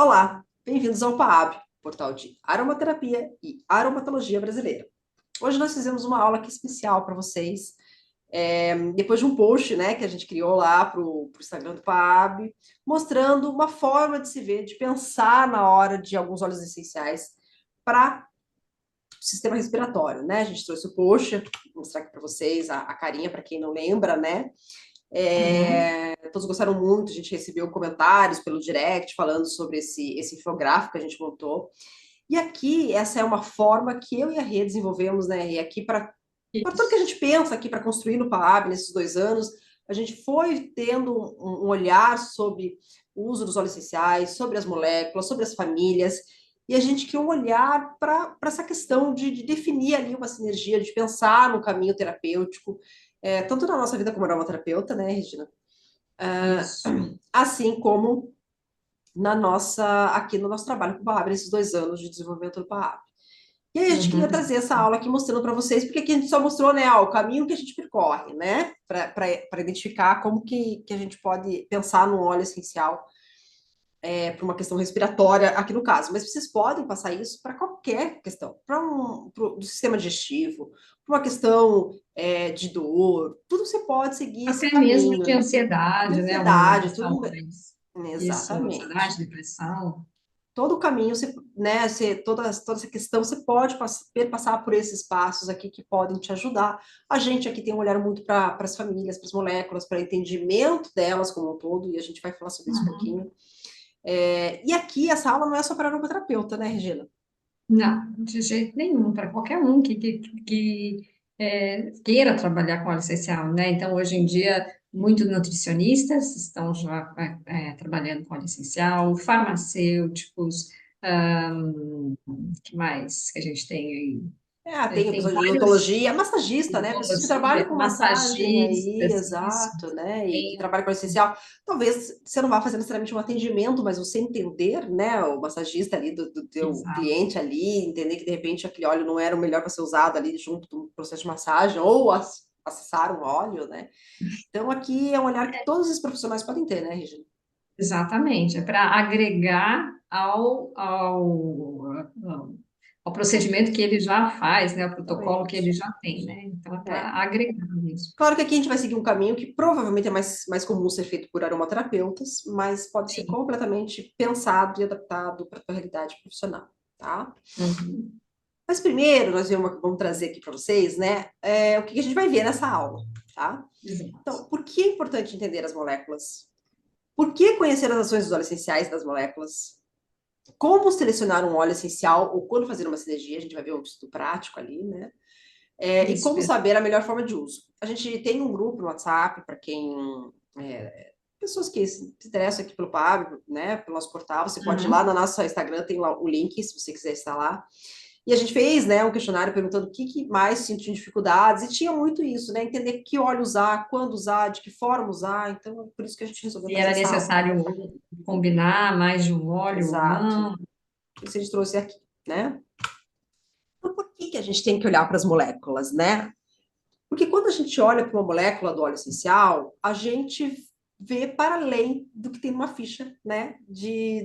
Olá, bem-vindos ao PAAB, portal de aromaterapia e aromatologia brasileira. Hoje nós fizemos uma aula aqui especial para vocês, depois de um post, né, que a gente criou lá para o Instagram do PAAB, mostrando uma forma de se ver, de pensar na hora de alguns óleos essenciais para o sistema respiratório, né? A gente trouxe o post, vou mostrar aqui para vocês a carinha para quem não lembra, né? Uhum. Todos gostaram muito, a gente recebeu comentários pelo direct falando sobre esse infográfico que a gente montou. E aqui, essa é uma forma que eu e a Rê desenvolvemos, né? E aqui para tudo que a Isso. gente pensa aqui para construir no PAAB nesses 2 anos, a gente foi tendo um olhar sobre o uso dos óleos essenciais, sobre as moléculas, sobre as famílias, e a gente quer um olhar para essa questão de definir ali uma sinergia, de pensar no caminho terapêutico, tanto na nossa vida como aromaterapeuta, né, Regina? Isso. Assim como na nossa, aqui no nosso trabalho com o PAAB, nesses 2 anos de desenvolvimento do PAAB. E aí a gente queria Uhum. trazer essa aula aqui mostrando para vocês, porque aqui a gente só mostrou, né, ó, o caminho que a gente percorre, né, para identificar como que a gente pode pensar no óleo essencial para uma questão respiratória aqui no caso. Mas vocês podem passar isso para qualquer questão, do sistema digestivo, para uma questão de dor, tudo você pode seguir esse Até mesmo de caminho, de ansiedade, né? Uma ansiedade, questão tudo. mais. Isso, Exatamente. ansiedade, depressão. Todo o caminho, você, né, toda essa questão, você pode passar por esses passos aqui que podem te ajudar. A gente aqui tem um olhar muito para as famílias, para as moléculas, para o entendimento delas como um todo, e a gente vai falar sobre isso um Uhum. pouquinho. E aqui, essa aula não é só para aromaterapeuta, né, Regina? Não, de jeito nenhum, para qualquer um que queira trabalhar com óleo essencial, né? Então, hoje em dia, muitos nutricionistas estão já trabalhando com óleo essencial, farmacêuticos, que mais que a gente tem aí? Tem a Tem pessoa de vários. odontologia, massagista, né? Pessoas que trabalham Odontologia, com massagem aí, massagistas, isso. exato, né? E que Tem, trabalham com óleo essencial. Talvez você não vá fazer necessariamente um atendimento, mas você entender, né? O massagista ali do teu exato. cliente ali, entender que de repente aquele óleo não era o melhor para ser usado ali junto do processo de massagem, ou acessar um óleo, né? Então aqui é um olhar que todos os profissionais podem ter, né, Regina? Exatamente. É para agregar ao procedimento que ele já faz, né? O protocolo que ele Exatamente. já tem, né? Então, é para É. agregar mesmo. Claro que aqui a gente vai seguir um caminho que provavelmente é mais comum ser feito por aromaterapeutas, mas pode ser Sim. completamente pensado e adaptado para a tua realidade profissional, tá? Uhum. Mas primeiro nós vamos trazer aqui para vocês, né, o que a gente vai ver nessa aula, tá? Exato. Então, por que é importante entender as moléculas? Por que conhecer as ações dos óleos essenciais das moléculas? Como selecionar um óleo essencial ou quando fazer uma sinergia? A gente vai ver um estudo prático ali, né? E Isso, como saber a melhor forma de uso? A gente tem um grupo no WhatsApp para quem pessoas que se interessam aqui pelo PAB, né, pelo nosso portal, você pode ir lá uhum. no nosso Instagram, tem lá o link, se você quiser instalar. E a gente fez, né, um questionário perguntando o que mais sentiam dificuldades, e tinha muito isso, né, entender que óleo usar, quando usar, de que forma usar, então é por isso que a gente resolveu Se fazer era essa aula. necessário combinar mais de um óleo ou Exato. não. Por isso a gente trouxe aqui, né? Então, por que a gente tem que olhar para as moléculas, né? Porque quando a gente olha para uma molécula do óleo essencial, a gente vê para além do que tem numa ficha, né,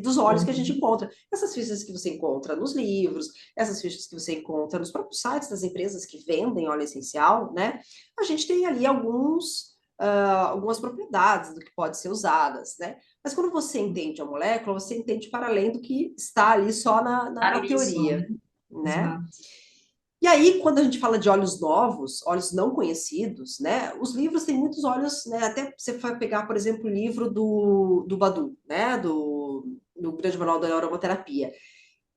dos óleos que a gente Uhum. encontra. Essas fichas que você encontra nos livros, essas fichas que você encontra nos próprios sites das empresas que vendem óleo essencial, né, a gente tem ali algumas propriedades do que pode ser usadas, né? Mas quando você entende a molécula, você entende para além do que está ali só na Ali só, teoria, né? né? Exato. E aí, quando a gente fala de óleos novos, óleos não conhecidos, né? Os livros têm muitos óleos, né? Até você vai pegar, por exemplo, o livro do Badu, né? Do Grande Manual da Aromaterapia.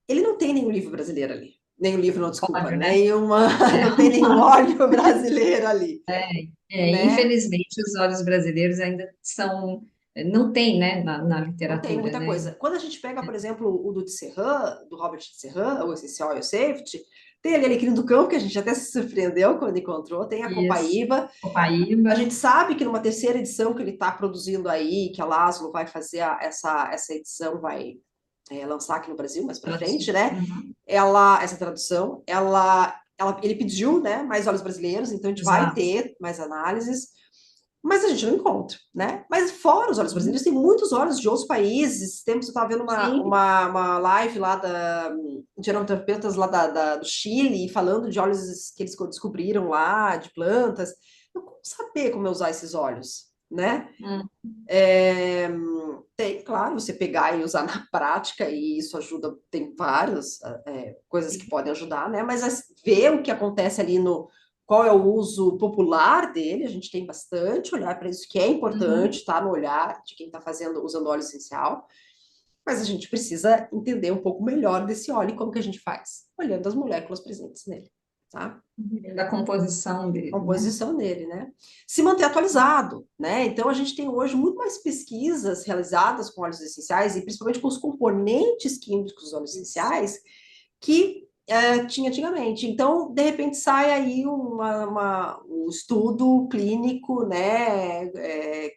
Ele não tem nenhum livro brasileiro ali. Nenhum livro, não, desculpa, Óbvio, né? É, não tem nenhum óleo brasileiro ali, né? infelizmente, os óleos brasileiros ainda são. Não tem, né, na Não tem literatura, muita né? coisa. Quando a gente pega, por exemplo, o do Tisserand, do Robert Tisserand, o Essential Oil Safety, tem ali Alecrim do Campo, que a gente até se surpreendeu quando encontrou, tem a Isso. Copaíba. A Copaíba, gente sabe que numa terceira edição que ele está produzindo aí, que a Laszlo vai fazer essa edição, vai lançar aqui no Brasil mais para frente, traduzir. né? Uhum. Essa tradução, ele pediu, né, mais óleos brasileiros, então a gente vai Exato. ter mais análises. mas a gente não encontra, né? Mas fora os óleos brasileiros, tem muitos óleos de outros países. Esses tempos eu estava vendo Sim. uma live lá de aromaterapeutas lá do Chile, falando de óleos que eles descobriram lá, de plantas. Eu como saber como usar esses óleos, né? Hum. É, tem, claro, você pegar e usar na prática, e isso ajuda, tem várias coisas que podem ajudar, né? Mas ver o que acontece ali no qual é o uso popular dele, a gente tem bastante olhar para isso, que é importante, Uhum. tá no olhar de quem está fazendo, usando óleo essencial, mas a gente precisa entender um pouco melhor desse óleo e como que a gente faz, olhando as moléculas presentes nele, tá? Da composição dele, né? Composição dele, né? Se manter atualizado, né? Então a gente tem hoje muito mais pesquisas realizadas com óleos essenciais e principalmente com os componentes químicos dos óleos Isso. essenciais que tinha antigamente. Então, de repente, sai aí um estudo clínico, né,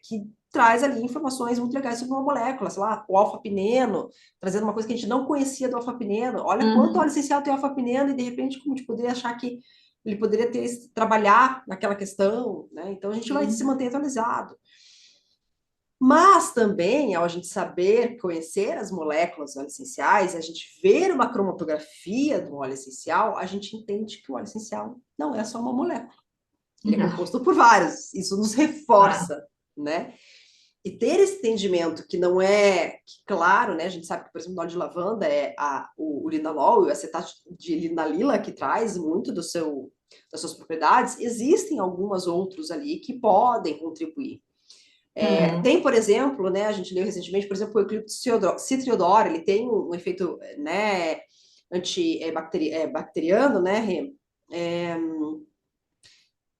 que traz ali informações muito legais sobre uma molécula, sei lá, o alfa-pineno, trazendo uma coisa que a gente não conhecia do alfa-pineno. Olha quanto óleo Uhum. essencial tem alfa-pineno e, de repente, como a gente poderia achar que ele poderia trabalhar naquela questão, né? Então, a gente vai se Sim. manter atualizado. Mas também, ao a gente saber conhecer as moléculas do óleo essenciais, a gente ver uma cromatografia do óleo essencial, a gente entende que o óleo essencial não é só uma molécula. Ele é Não. composto por vários. Isso nos Tá. reforça, né? E ter esse entendimento que não é, que, claro, né? A gente sabe que, por exemplo, no óleo de lavanda é o linalol, o acetato de linalila, que traz muito das suas propriedades. Existem algumas outros ali que podem contribuir. Uhum. Tem, por exemplo, né, a gente leu recentemente, por exemplo, o eucalipto citriodoro, ele tem um efeito, né, antibacteriano, né, é,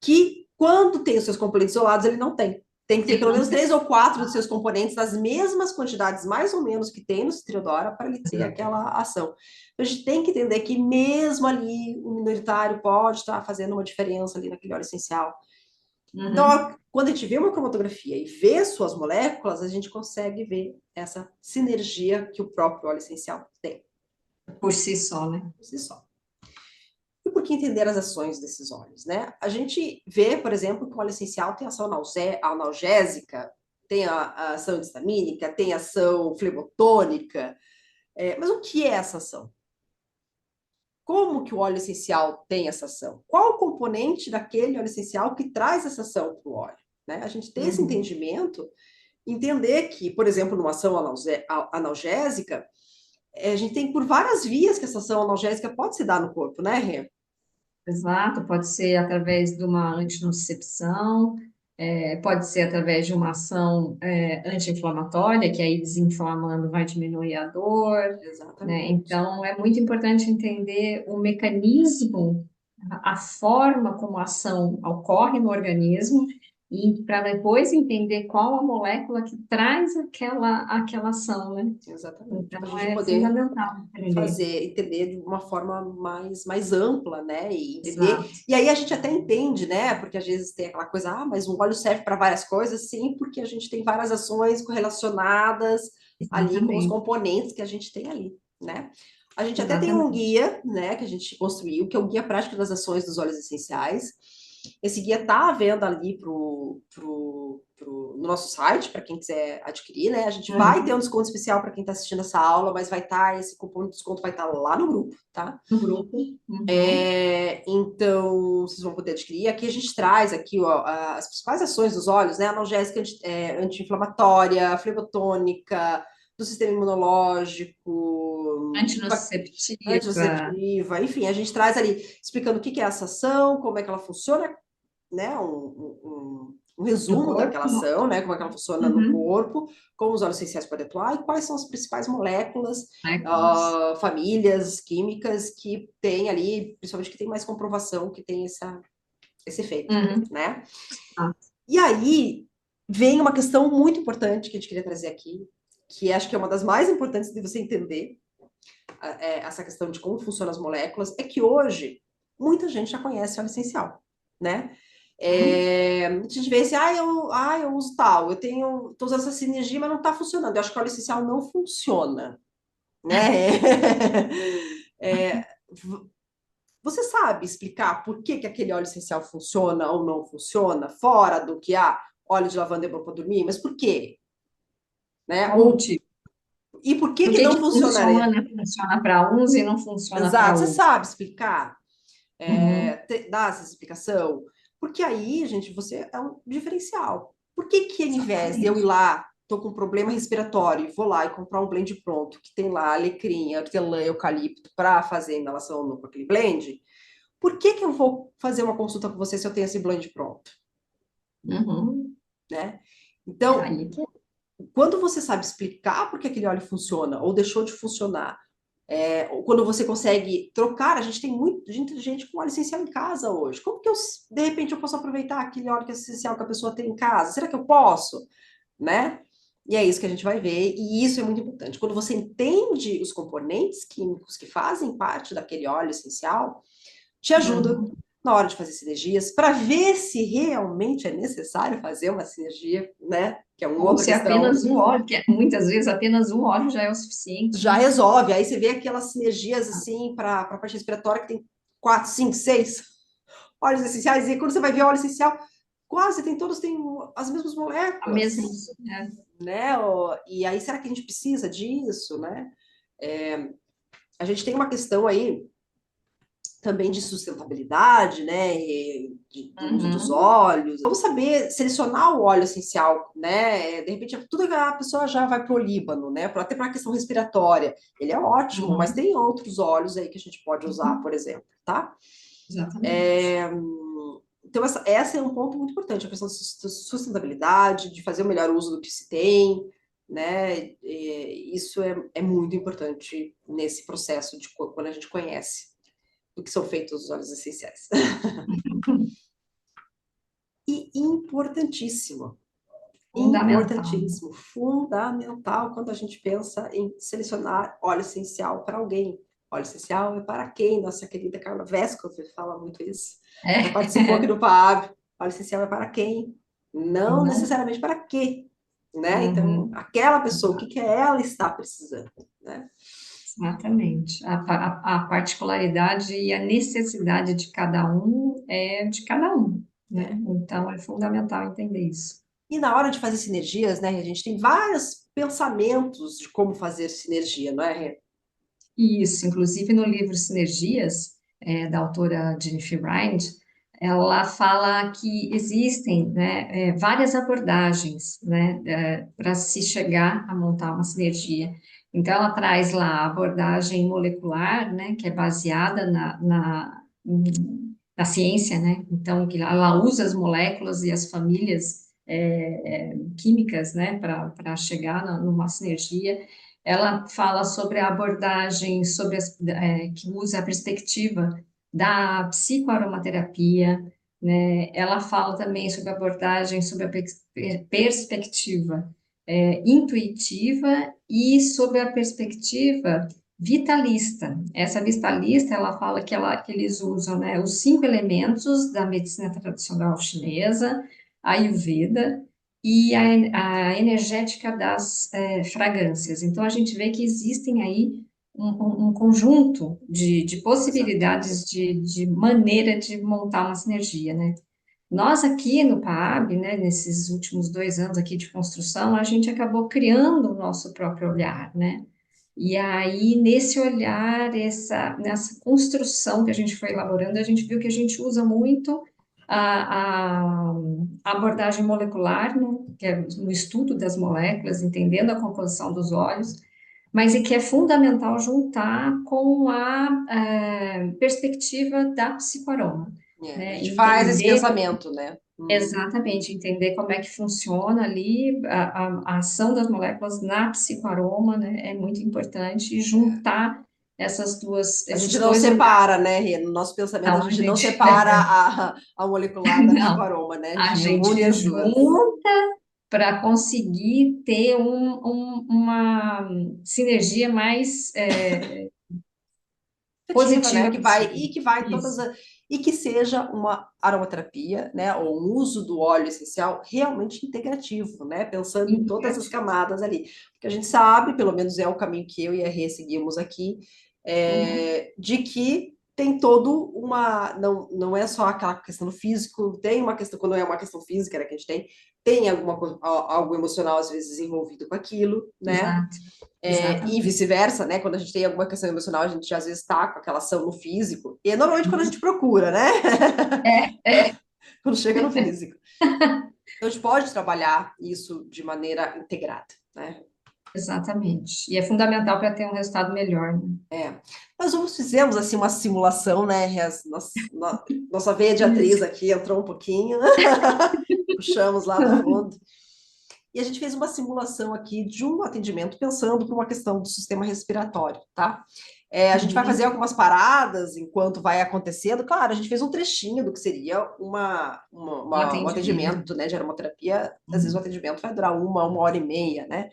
que quando tem os seus componentes isolados, ele não tem. Tem que ter Ele pelo não menos tem. 3 ou 4 dos seus componentes das mesmas quantidades, mais ou menos, que tem no citriodoro, para ele ter aquela ação. Então, a gente tem que entender que mesmo ali o minoritário pode estar fazendo uma diferença ali naquele óleo essencial. Uhum. Então, quando a gente vê uma cromatografia e vê suas moléculas, a gente consegue ver essa sinergia que o próprio óleo essencial tem, Por si só, né? por si só. E por que entender as ações desses óleos, né? A gente vê, por exemplo, que o óleo essencial tem ação analgésica, tem a ação histamínica, tem ação flebotônica, mas o que é essa ação? Como que o óleo essencial tem essa ação? Qual o componente daquele óleo essencial que traz essa ação para o óleo? Né? A gente tem esse Uhum. entendimento, entender que, por exemplo, numa ação analgésica, a gente tem por várias vias que essa ação analgésica pode se dar no corpo, né, Rê? Exato, pode ser através de uma antinocicepção, pode ser através de uma ação anti-inflamatória, que aí desinflamando vai diminuir a dor, né? Exatamente. Então, é muito importante entender o mecanismo, a forma como a ação ocorre no organismo, e para depois entender qual a molécula que traz aquela ação, né? Exatamente. Para a Então, gente é poder fundamental aprender. entender de uma forma mais ampla, né? E entender. Exato, E aí a gente até entende, né? Porque às vezes tem aquela coisa, mas um óleo serve para várias coisas, sim, porque a gente tem várias ações correlacionadas ali com os exatamente, componentes que a gente tem ali, né? A gente até tem um exatamente. guia, né, que a gente construiu, que é o Guia Prático das Ações dos Óleos Essenciais. Esse guia está à venda ali no nosso site, para quem quiser adquirir, né? A gente vai ter um Uhum. desconto especial para quem está assistindo essa aula, mas vai estar, esse cupom de desconto vai estar lá no grupo, tá? No grupo. Uhum. Então, vocês vão poder adquirir. Aqui a gente traz aqui ó, as principais ações dos óleos, né? Analgésica, anti-inflamatória, flebotônica, do sistema imunológico, Antinociceptiva, anticonceptiva, enfim, a gente traz ali explicando o que é essa ação, como é que ela funciona, né, um do resumo daquela corpo. ação, né, como é que ela funciona no Uhum. corpo, como os óleos essenciais podem atuar e quais são as principais moléculas, Moléculas. famílias químicas que tem ali, principalmente que tem mais comprovação que tem esse efeito, Uhum. né? Ah, E aí vem uma questão muito importante que a gente queria trazer aqui, que acho que é uma das mais importantes de você entender, essa questão de como funcionam as moléculas, é que hoje muita gente já conhece óleo essencial, né? uhum. A gente vê assim, eu uso tal, tô usando essa sinergia, mas não está funcionando. Eu acho que o óleo essencial não funciona, né? É, você sabe explicar por que aquele óleo essencial funciona ou não funciona, fora do que óleo de lavanda é bom para dormir, mas por quê? Né? Qual o motivo? E por que Por que que não que funcionaria? funciona para uns e não funciona para Exato, você outros? sabe explicar, Uhum, dar essa explicação, porque aí, gente, você é um diferencial. Por que que, ao invés de eu ir exatamente. lá, tô com problema respiratório, e vou lá e comprar um blend pronto, que tem lá alecrim, hortelã, eucalipto, para fazer a inalação com aquele blend, por que que eu vou fazer uma consulta com você se eu tenho esse blend pronto, Uhum. né? É Então, aí que quando você sabe explicar por que aquele óleo funciona ou deixou de funcionar, ou quando você consegue trocar, a gente tem muita gente com óleo essencial em casa hoje. Como que eu, de repente, eu posso aproveitar aquele óleo que é essencial que a pessoa tem em casa? Será que eu posso? Né? E é isso que a gente vai ver, e isso é muito importante. Quando você entende os componentes químicos que fazem parte daquele óleo essencial, te ajuda uhum. na hora de fazer sinergias, para ver se realmente é necessário fazer uma sinergia, né? Que é uma Ou outra se questão. apenas um óleo, que muitas vezes apenas um óleo já é o suficiente, Já né? resolve. Aí você vê aquelas sinergias assim para a parte respiratória que tem quatro, cinco, seis óleos essenciais, e quando você vai ver óleo essencial, quase tem todos têm as mesmas A mesma, moléculas, né? né? E aí, será que a gente precisa disso, né? É, a gente tem uma questão aí também de sustentabilidade, né, do uso dos Uhum, óleos. Vamos saber selecionar o óleo essencial, né? De repente, tudo que a pessoa já vai para o Líbano, né? Até para a questão respiratória. Ele é ótimo, mas uhum, tem outros óleos aí que a gente pode usar, uhum. por exemplo, tá? Exatamente. Então, essa é um ponto muito importante, a questão de sustentabilidade, de fazer o melhor uso do que se tem, né? Isso é muito importante nesse processo de quando a gente conhece do que são feitos os óleos essenciais. E importantíssimo, Fundamental. importantíssimo, fundamental quando a gente pensa em selecionar óleo essencial para alguém. Óleo essencial é para quem? Nossa querida Carla Vescovi fala muito isso. Já É, participou aqui do PAB. Óleo essencial é para quem? Não né? necessariamente para quê, né? Então, Uhum. aquela pessoa, o que que ela está precisando, né? Exatamente. A particularidade e a necessidade de cada um é de cada um, né? É. Então, é fundamental entender isso. E na hora de fazer sinergias, né, a gente tem vários pensamentos de como fazer sinergia, não é, Rê? Isso, inclusive no livro Sinergias, da autora Jennifer Rind, ela fala que existem, né, várias abordagens, né, para se chegar a montar uma sinergia. Então, ela traz lá a abordagem molecular, né, que é baseada na ciência, né, então que ela usa as moléculas e as famílias químicas, né, para chegar numa sinergia. Ela fala sobre a abordagem, que usa a perspectiva da psicoaromaterapia, né? Ela fala também sobre a abordagem, sobre a perspectiva intuitiva e sobre a perspectiva vitalista. Essa vitalista, ela fala que eles usam, né, os 5 elementos da medicina tradicional chinesa, a Ayurveda, e a energética das fragrâncias. Então, a gente vê que existem aí um conjunto de possibilidades Exatamente. de maneira de montar uma sinergia, né? Nós aqui no PAAB, né, nesses últimos 2 anos aqui de construção, a gente acabou criando o nosso próprio olhar, né? E aí, nesse olhar, nessa construção que a gente foi elaborando, a gente viu que a gente usa muito a, a abordagem molecular, né, que é no estudo das moléculas, entendendo a composição dos óleos, mas e que é fundamental juntar com a perspectiva da psicoaroma, É, a né, gente faz esse entender pensamento, né? exatamente, entender como é que funciona ali a ação das moléculas na psicoaroma, né, é muito importante, e juntar A gente esses não dois olhares. separa, né, Rê? No nosso pensamento, a Então, a gente não gente, separa a molecular da não, psicoaroma, né? A a gente une gente as duas. junta para conseguir ter uma sinergia mais Efetiva, né? positiva Que vai possível. e que vai todas Isso. e que seja uma aromaterapia, né? Ou um uso do óleo essencial realmente integrativo, né? Pensando em todas as Integrativo. camadas ali, porque a gente sabe, pelo menos é o caminho que eu e a Rê seguimos aqui, Uhum. de que tem todo uma não é só aquela questão do físico, tem uma questão quando é uma questão física, né, que a gente tem tem algo emocional às vezes envolvido com aquilo, né? Exato, E exatamente. vice-versa, né? Quando a gente tem alguma questão emocional, a gente às vezes está com aquela ação no físico, e é normalmente quando a gente procura, né? É, é, Quando chega no físico. Então, a gente pode trabalhar isso de maneira integrada, né? exatamente. E é fundamental para ter um resultado melhor, né? Nós fizemos, assim, uma simulação, né? Nossa veia de atriz Isso. aqui entrou um pouquinho, puxamos lá do fundo. E a gente fez uma simulação aqui de um atendimento pensando por uma questão do sistema respiratório, tá? A gente vai fazer Uhum. algumas paradas enquanto vai acontecendo. Claro, a gente fez um trechinho do que seria Um um atendimento. atendimento, né, de aromaterapia. Às vezes o Uhum. atendimento vai durar uma hora e meia, né?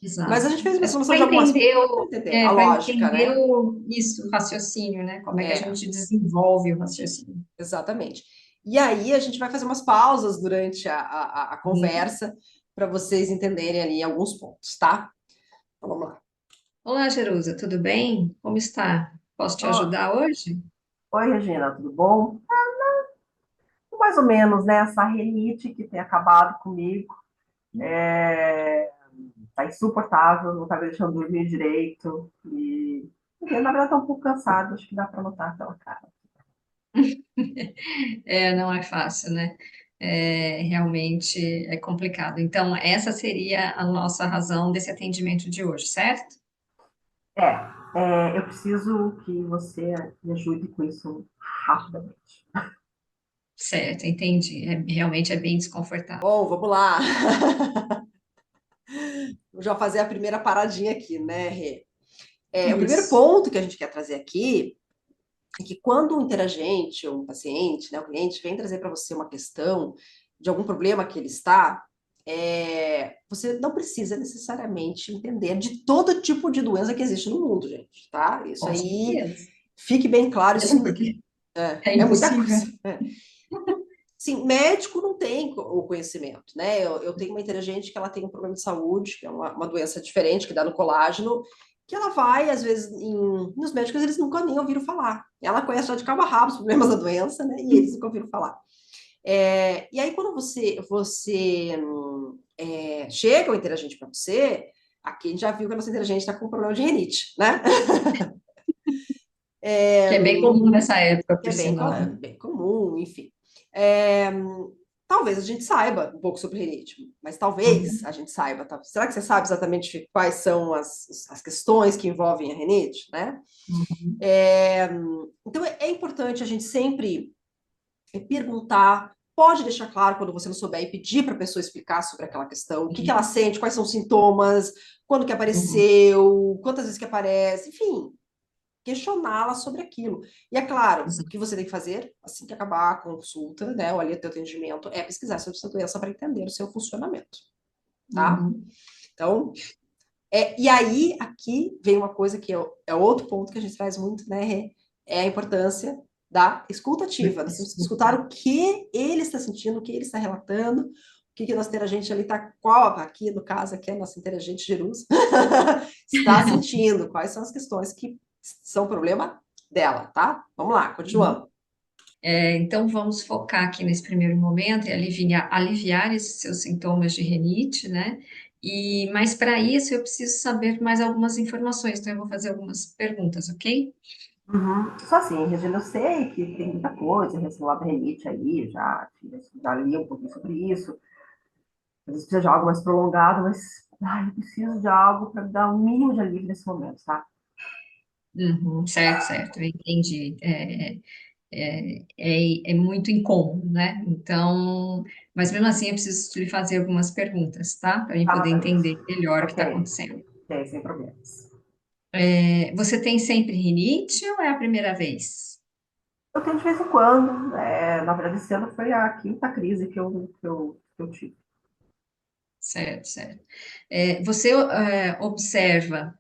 Mas a Exato. gente fez uma É só simulação para de algumas... entender Para entender a para lógica, entender né? isso, o raciocínio, né? Como é que a É, gente desenvolve o raciocínio. exatamente. E aí a gente vai fazer umas pausas durante a Uhum. conversa para vocês entenderem ali alguns pontos, tá? Então, vamos lá. Olá, Jerusa, tudo bem? Como está? Posso te Ó, ajudar hoje? oi, Regina, tudo bom? Mais ou menos, né? Essa rinite que tem acabado comigo tá insuportável, não tá me deixando dormir direito. Na verdade, tá um pouco cansado, acho que dá para notar pela cara. É, não é fácil, né? É, realmente é complicado. Então, essa seria a nossa razão desse atendimento de hoje, certo? Eu preciso que você me ajude com isso rapidamente. Certo, entendi. Realmente é bem desconfortável. Bom, vamos lá. Vou já fazer a primeira paradinha aqui, né, Rê? O primeiro Isso. ponto que a gente quer trazer aqui é que quando um interagente, ou um paciente, né, o cliente, vem trazer para você uma questão de algum problema que ele está, você não precisa necessariamente entender de todo tipo de doença que existe no mundo, gente, tá? Isso Com aí, certeza. fique bem claro, Mesmo porque é é muita impossível. coisa. Sim, médico não tem o conhecimento, né? Eu tenho uma interagente que ela tem um problema de saúde, que é uma doença diferente, que dá no colágeno, que ela vai, às vezes, nos médicos eles nunca nem ouviram falar. Ela conhece já de cabo a rabo os problemas da doença, né? E eles nunca ouviram falar. E aí, quando você chega o interagente para você, aqui a gente já viu que a nossa interagente está com um problema de rinite, né? Que é bem comum nessa época, Que por é sinal. bem comum, enfim. É, talvez a gente saiba um pouco sobre rinite, mas talvez Uhum. a gente saiba. Tá? Será que você sabe exatamente quais são as questões que envolvem a rinite, né? Uhum. É, então é importante a gente sempre perguntar. Pode deixar claro quando você não souber e pedir para a pessoa explicar sobre aquela questão, o que que ela Uhum. sente, quais são os sintomas, quando que Uhum. apareceu, quantas vezes que aparece, enfim, questioná-la sobre aquilo. E é claro, o Exato. que você tem que fazer, assim que acabar a consulta, né, ou ali o teu atendimento, é pesquisar sobre essa doença para entender o seu funcionamento, tá? Uhum. Então, e aí, aqui vem uma coisa que é outro ponto que a gente traz muito, né, Rê? É a importância da escuta ativa. Nós temos que escutar o que ele está sentindo, o que ele está relatando, o que que nossa interagente ali está, qual, aqui no caso, aqui é a nossa interagente Jerusa, está sentindo, quais são as questões que são problema dela, tá? Vamos lá, Uhum. continuando. Então, vamos focar aqui nesse primeiro momento e aliviar esses seus sintomas de rinite, né? Mas para isso eu preciso saber mais algumas informações, então eu vou fazer algumas perguntas, ok? Uhum. Só assim, Regina, eu sei que tem muita coisa relacionada à rinite aí, já li um pouquinho sobre isso. Às vezes precisa de algo mais prolongado, mas eu preciso de algo para me dar um mínimo de alívio nesse momento, tá? Uhum, certo, certo, eu entendi. É muito incômodo, né? Então, mas mesmo assim eu preciso lhe fazer algumas perguntas, tá? Para eu Tá, poder Matheus. entender melhor o que está Ok, acontecendo. ok, sem problemas. Você tem sempre rinite ou é a primeira vez? Eu tenho de vez em quando, na verdade, esse ano foi a quinta crise que eu tive. Certo, certo. Você observa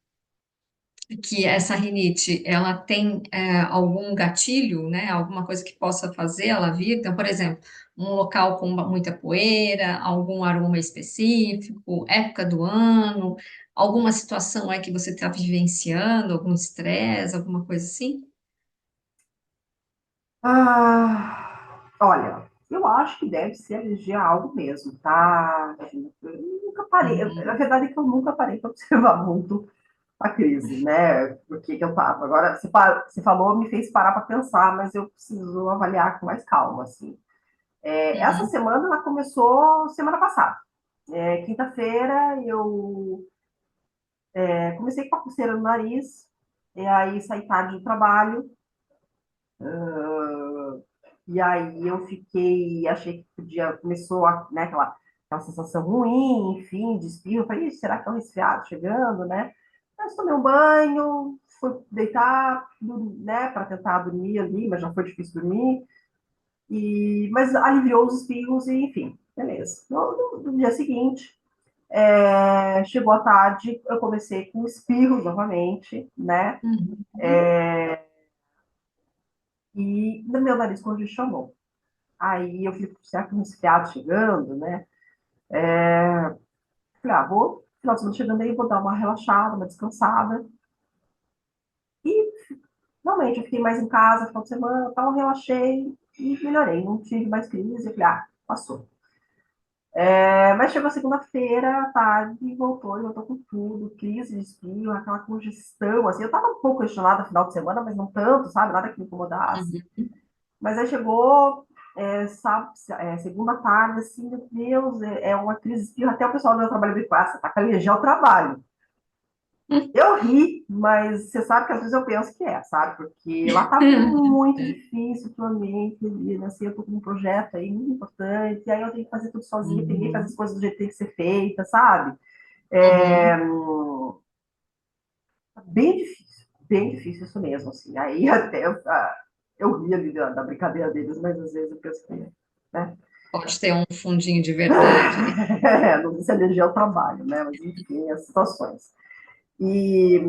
que essa rinite, ela tem algum gatilho, né? Alguma coisa que possa fazer ela vir? Então, por exemplo, um local com muita poeira, algum aroma específico, época do ano, alguma situação que você está vivenciando, algum estresse, alguma coisa assim? Olha, Eu acho que deve ser alergia a algo mesmo, tá? Eu nunca parei. A Uhum. verdade é que eu nunca parei para observar muito a crise, né? Por que que eu tava. Agora, você falou, me fez parar para pensar, mas eu preciso avaliar com mais calma, assim. Essa Uhum. semana, ela começou semana passada. Quinta-feira, eu comecei com a pulseira no nariz, e aí saí tarde do trabalho, e aí eu fiquei, achei que podia, começou né, aquela sensação ruim, enfim, de espirro. Eu falei, "Ih, será que é um resfriado chegando, né? Mas tomei um banho, fui deitar, né, para tentar dormir ali, mas já foi difícil dormir. Mas aliviou os espirros e, enfim, beleza. No dia seguinte, chegou a tarde, eu comecei com espirros novamente, né? Uhum. E no meu nariz congestionou. Aí eu falei, será que um resfriado chegando, né? Falei, vou, final de semana chegando aí, vou dar uma relaxada, uma descansada. E realmente eu fiquei mais em casa, final de semana, tal, relaxei e melhorei. Não tive mais crise. Eu falei, passou. Mas chegou segunda-feira, à tarde, e voltou com tudo, crise de espinho, aquela congestão, assim, eu tava um pouco questionada no final de semana, mas não tanto, sabe, nada que me incomodasse. Uhum. Mas aí chegou, sábado, segunda tarde, assim, meu Deus, é uma crise de espinho, até o pessoal do meu trabalho me passa, tá com alergia ao trabalho. Eu ri, mas você sabe que às vezes eu penso que sabe? Porque lá tá muito difícil ultimamente, né? Assim, eu tô com um projeto aí muito importante, e aí eu tenho que fazer tudo sozinha, peguei e fazer as Uhum. coisas do jeito que tem que ser feita, sabe? É, Uhum. bem difícil isso mesmo, assim. Aí até eu ri ali da brincadeira deles, mas às vezes eu penso que, né? Pode ter um fundinho de verdade aí. Não sei se alergia ao trabalho, né? Mas enfim, as situações. E,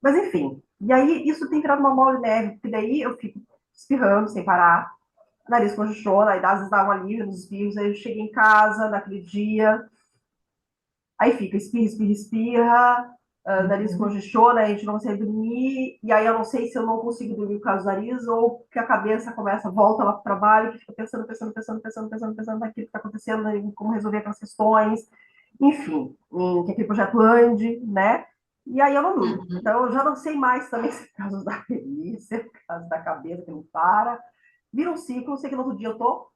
mas enfim, e aí isso tem virado uma bola de neve, porque daí eu fico espirrando sem parar, nariz congestiona, aí às vezes dá um alívio nos espirros, aí eu cheguei em casa naquele dia, aí fica espirra, nariz Uhum. congestiona, a gente não consegue dormir, e aí eu não sei se eu não consigo dormir por causa do nariz, ou que a cabeça começa, volta lá para o trabalho, que fica pensando naquilo que está acontecendo, em como resolver aquelas questões, enfim, em que aquele projeto ande, né? E aí eu não durmo. Uhum. Então eu já não sei mais também se é por causa da velhice, se é por causa da cabeça que não para. Vira um ciclo, sei que no outro dia eu tô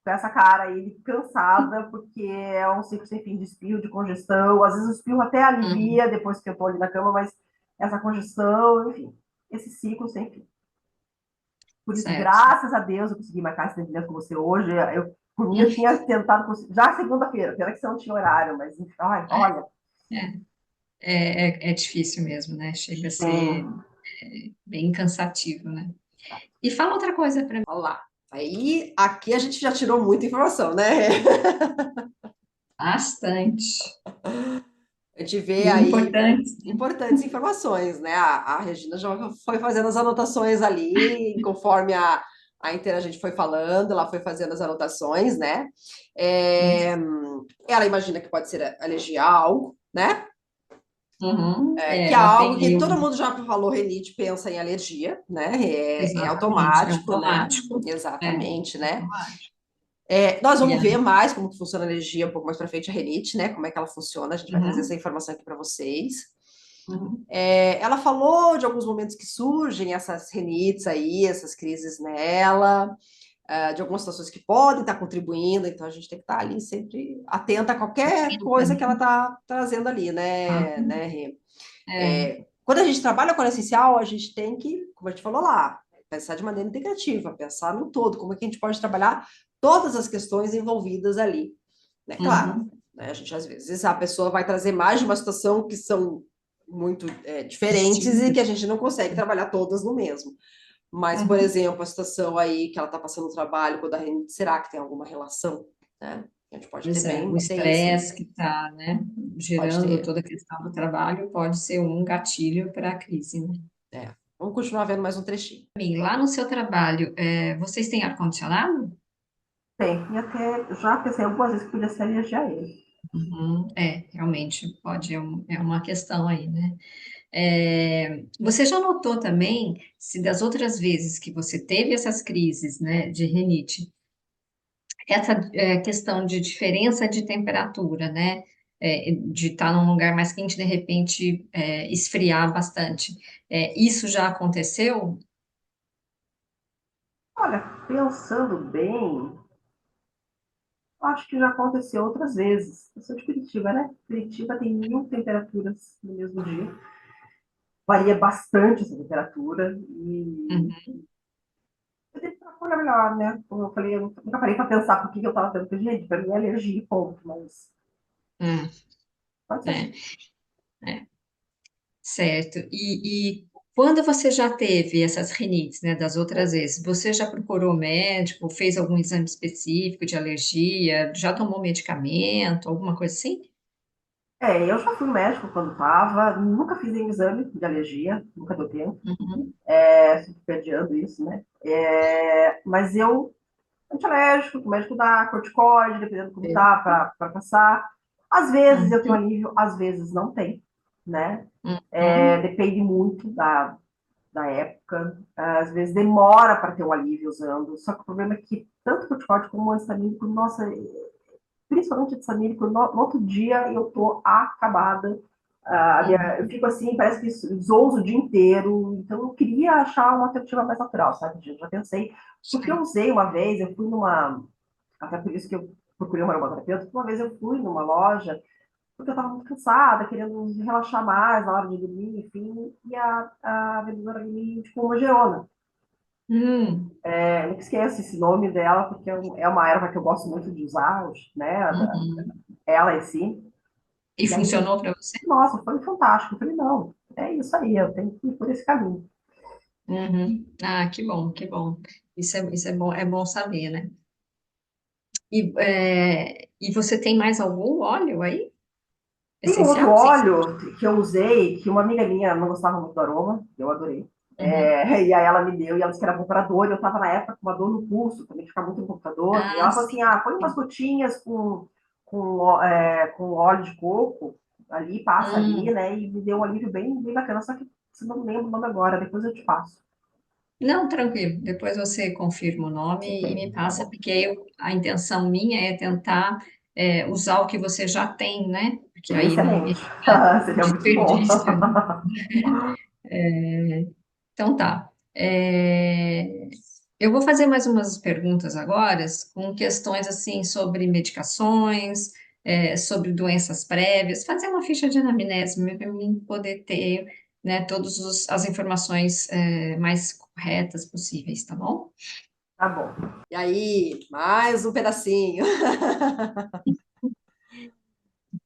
com essa cara aí cansada, porque é um ciclo sem fim de espirro, de congestão. Às vezes o espirro até Uhum. alivia depois que eu tô ali na cama, mas essa congestão, enfim, esse ciclo sem fim. Por isso, Certo. graças a Deus, eu consegui marcar esse atendimento com você hoje. Por mim, eu tinha tentado, já segunda-feira, pena que você não tinha horário, mas, ai, olha, É difícil mesmo, né? Chega a sim, ser bem cansativo, né? E fala outra coisa para mim. Olha lá. Aí, aqui a gente já tirou muita informação, né? Bastante. A gente vê E aí importante. importantes informações, né? A Regina já foi fazendo as anotações ali, conforme a gente foi falando, ela foi fazendo as anotações, né? É, ela imagina que pode ser alergia a algo, né? Uhum. Que é Ela algo tem que aí todo um. mundo já falou renite, pensa em alergia, né? É Exatamente, é automático, né? automático. É Exatamente, né? automático. Nós E vamos ver aí, mais como que funciona a alergia um pouco mais para frente, a renite, né? Como é que ela funciona, a gente vai trazer essa uhum, informação aqui para vocês. uhum, Ela falou de alguns momentos que surgem essas renites aí, essas crises nela, de algumas situações que podem estar contribuindo, então a gente tem que estar ali sempre atenta a qualquer atenta, coisa né? que ela está trazendo ali, né, Rê? É, Quando a gente trabalha com óleo essencial, a gente tem que, como a gente falou lá, pensar de maneira integrativa, pensar no todo, como é que a gente pode trabalhar todas as questões envolvidas ali, né? Claro, uhum, né, a gente às vezes a pessoa vai trazer mais de uma situação que são muito diferentes e que a distintas. gente não consegue trabalhar todas no mesmo. Mas, por Uhum. exemplo, a situação aí que ela está passando no trabalho com a da rinite, será que tem alguma relação, né? A gente pode ter Pois é, o bem, ter isso, estresse que está, né, pode gerando ter. toda a questão do trabalho pode ser um gatilho para a crise, né? Vamos continuar vendo mais um trechinho. Bem, lá no seu trabalho, vocês têm ar-condicionado? tem. E até já pensei algumas vezes que podia ser alergia a ele. Uhum, realmente pode, é uma questão aí, né? Você já notou também se das outras vezes que você teve essas crises, né, de rinite, essa questão de diferença de temperatura, né, de estar num lugar mais quente, de repente esfriar bastante, isso já aconteceu? Olha, pensando bem, acho que já aconteceu outras vezes. Eu sou de Curitiba, né? Curitiba tem 1000 temperaturas no mesmo dia. Varia bastante essa temperatura e Uhum, eu tenho que procurar melhor, né? Como eu falei, eu nunca parei para pensar por que eu estava tendo que gente, para mim é alergia e ponto, mas hum, pode ser. é, é, certo. E quando você já teve essas rinites, né, das outras vezes, você já procurou médico, fez algum exame específico de alergia, já tomou medicamento, alguma coisa assim? Eu já fui no médico quando estava, nunca fiz nenhum exame de alergia, nunca deu tempo, Uhum, sempre adiando isso, né? Mas eu antialérgico, o médico dá corticoide, dependendo como tá, para passar. Às vezes eu tenho uhum, alívio, às vezes não tem, né? uhum. Depende muito da época. Às vezes demora para ter um alívio usando. Só que o problema é que tanto corticoide como o antistamínico, nossa, principalmente antistamínico, no outro dia eu tô acabada. Eu Uhum. fico assim, parece que zonzo o dia inteiro. Então eu queria achar uma alternativa mais natural, sabe? Eu já pensei. Porque eu Sim. usei uma vez, eu fui numa. Até por isso que eu procurei uma aromaterapeuta. Uma vez eu fui numa loja, porque eu estava muito cansada, querendo relaxar mais na hora de dormir, enfim. E a vendedora me indicou uma gerona. Hum, Eu nunca esqueço esse nome dela, porque é uma erva que eu gosto muito de usar, né? uhum. Ela em si. E E aí, funcionou para você? nossa, foi fantástico. Eu falei, não, é isso aí, eu tenho que ir por esse caminho. Uhum. Ah, que bom, que bom. Isso é bom saber, né? E você tem mais algum óleo aí? Tem um outro Essencial? Sim. óleo que eu usei, que uma amiga minha não gostava muito do aroma, eu adorei. Uhum. E aí ela me deu, e ela disse que era bom para dor, e eu estava na época com uma dor no pulso, também de ficar muito no computador, e Ah, ela falou assim, sim. põe umas gotinhas com óleo de coco, ali, passa ali, Hum. né, e me deu um alívio bem, bem bacana, só que se não lembro o nome agora, depois eu te passo. Não, tranquilo. Depois você confirma o nome e me Tá passa, bom. porque a intenção minha é tentar usar o que você já tem, né? Porque Seria aí não excelente. evita Seria muito bom. desperdício, né? Então tá. Eu vou fazer mais umas perguntas agora, com questões assim sobre medicações, sobre doenças prévias, fazer uma ficha de anamnese para mim poder ter, né, todas as informações mais corretas possíveis, tá bom? Tá bom. E aí, mais um pedacinho.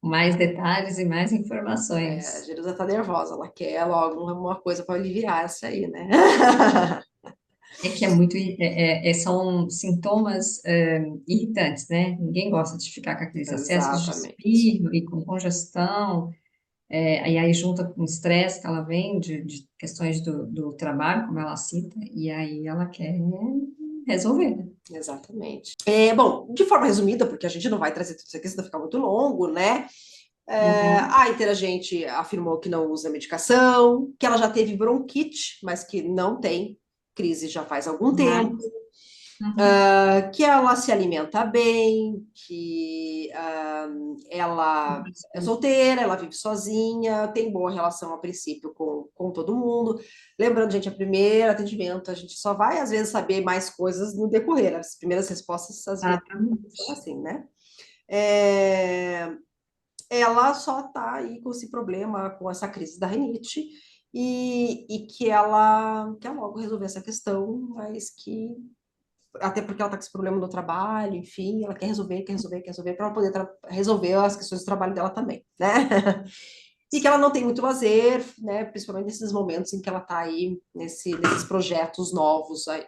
Mais detalhes e mais A informações. Jerusa tá nervosa, ela quer logo uma coisa para aliviar isso aí, né? É que são sintomas irritantes, né? Ninguém gosta de ficar com aqueles acessos de Exatamente. espirro e com congestão. E aí junta com o estresse que ela vem de questões do trabalho, como ela cita, e aí ela quer resolver, né? Exatamente. Bom, de forma resumida, porque a gente não vai trazer tudo isso aqui, senão ficar muito longo, né? Uhum. A interagente afirmou que não usa medicação, que ela já teve bronquite, mas que não tem crise já faz algum tempo, Mas, uhum. que ela se alimenta bem, que ela é solteira, ela vive sozinha, tem boa relação a princípio com todo mundo. Lembrando, gente, a primeiro atendimento, a gente só vai às vezes saber mais coisas no decorrer. As primeiras respostas às vezes são Exatamente. assim, né? É, ela só está aí com esse problema, com essa crise da rinite, e que ela quer logo resolver essa questão, mas que, até porque ela está com esse problema no trabalho, enfim, ela quer resolver, para poder resolver as questões do trabalho dela também, né? E que ela não tem muito lazer, né? Principalmente nesses momentos em que ela está aí nesses projetos novos aí,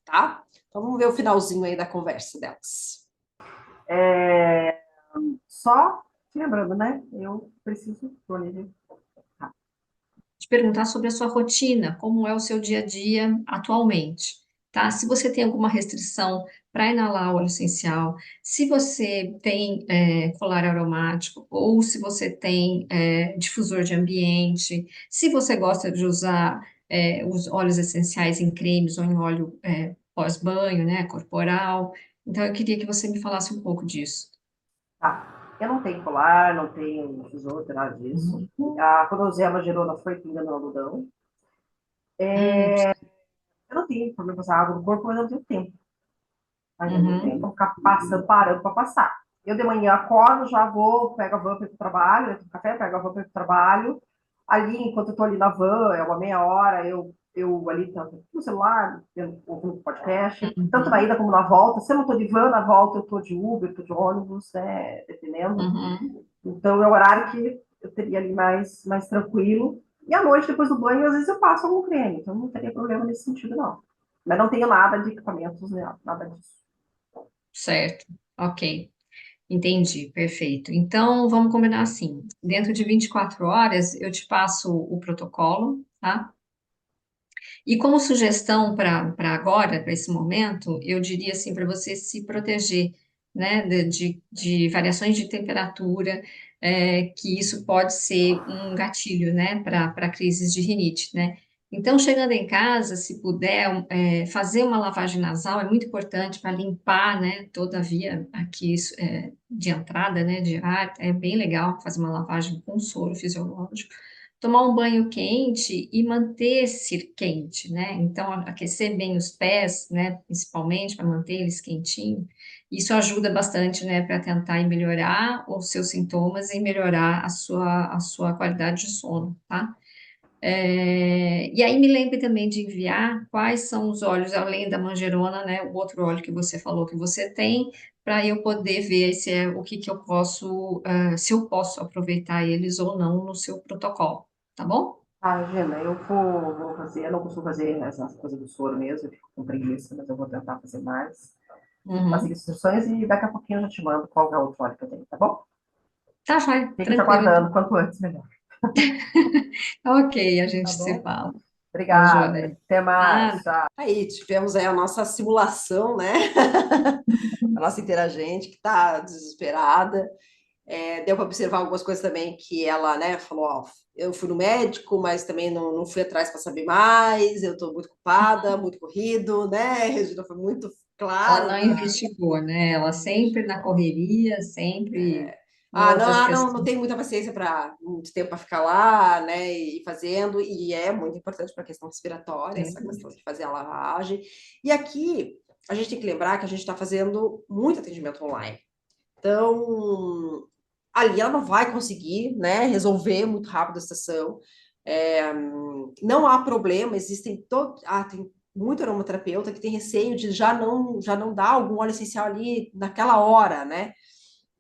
tá? Então vamos ver o finalzinho aí da conversa delas. É, Só te lembrando, né? Eu preciso do alívio. Te perguntar sobre a sua rotina, como é o seu dia a dia atualmente, tá? Se você tem alguma restrição para inalar óleo essencial, se você tem colar aromático ou se você tem difusor de ambiente, se você gosta de usar os óleos essenciais em cremes ou em óleo pós-banho, né, corporal. Então, eu queria que você me falasse um pouco disso. Tá. Eu não tenho colar, não tenho tesouro, nada disso. Uhum. Quando eu usei a manjerona foi pingando no algodão. Hum, Eu não tenho problema passar água no corpo, mas eu não tenho tempo. Ainda não tenho tempo uhum, para ficar passando, parando para passar. Eu de manhã acordo, já vou, pego a van para ir para o trabalho, entro no café, pego a van para ir para o trabalho. Ali, enquanto eu estou ali na van, é uma meia hora, eu ali tanto no celular, ouvindo podcast, tanto na uhum, ida como na volta. Se eu não estou de van, na volta eu estou de Uber, estou de ônibus, né, dependendo. uhum. Então é o horário que eu teria ali mais tranquilo. E à noite, depois do banho, às vezes eu passo algum creme, então não teria problema nesse sentido, não. Mas não tenho nada de equipamentos, né, nada disso. Certo, ok. Entendi, perfeito. Então, vamos combinar assim. Dentro de 24 horas, eu te passo o protocolo, tá? E como sugestão para agora, para esse momento, eu diria assim, para você se proteger, né, de variações de temperatura, que isso pode ser um gatilho, né, para crises de rinite, né? Então, chegando em casa, se puder, fazer uma lavagem nasal é muito importante para limpar, né, toda a via aqui de entrada, né, de ar. É bem legal fazer uma lavagem com soro fisiológico, tomar um banho quente e manter-se quente, né? Então, aquecer bem os pés, né? Principalmente para manter eles quentinhos. Isso ajuda bastante, né? Para tentar melhorar os seus sintomas e melhorar a sua qualidade de sono, tá? E aí me lembre também de enviar quais são os óleos, além da manjerona, né? O outro óleo que você falou que você tem, para eu poder ver se é o que que eu posso, se eu posso aproveitar eles ou não no seu protocolo, tá bom? Ah, Gina, eu vou fazer, eu não costumo fazer essas coisas do soro mesmo, eu fico com preguiça, mas eu vou tentar fazer mais. As Uhum. instruções e daqui a pouquinho eu já te mando qual é o outro óleo que eu tenho, tá bom? Tá, vai, Fico te tranquilo então. aguardando, quanto antes melhor, Ok, a gente tá se bom? fala. Tá, Obrigada, joia? até mais, Nada. tchau. Aí tivemos aí a nossa simulação, né? A nossa interagente que está desesperada. Deu para observar algumas coisas também que ela, né, falou, ó, eu fui no médico, mas também não fui atrás para saber mais, eu estou muito ocupada, muito corrido, né? A Regina foi muito Ela claro não na. investigou, né? Ela sempre na correria, sempre em outras Não questões. tem muita paciência para muito tempo para ficar lá, né, e fazendo, e é muito importante para a questão respiratória, Sem essa questão dúvida. de fazer a lavagem. E aqui a gente tem que lembrar que a gente está fazendo muito atendimento online. Então, ali ela não vai conseguir, né, resolver muito rápido a situação. É, não há problema, existem tem muito aromaterapeuta que tem receio de já não dar algum óleo essencial ali naquela hora, né?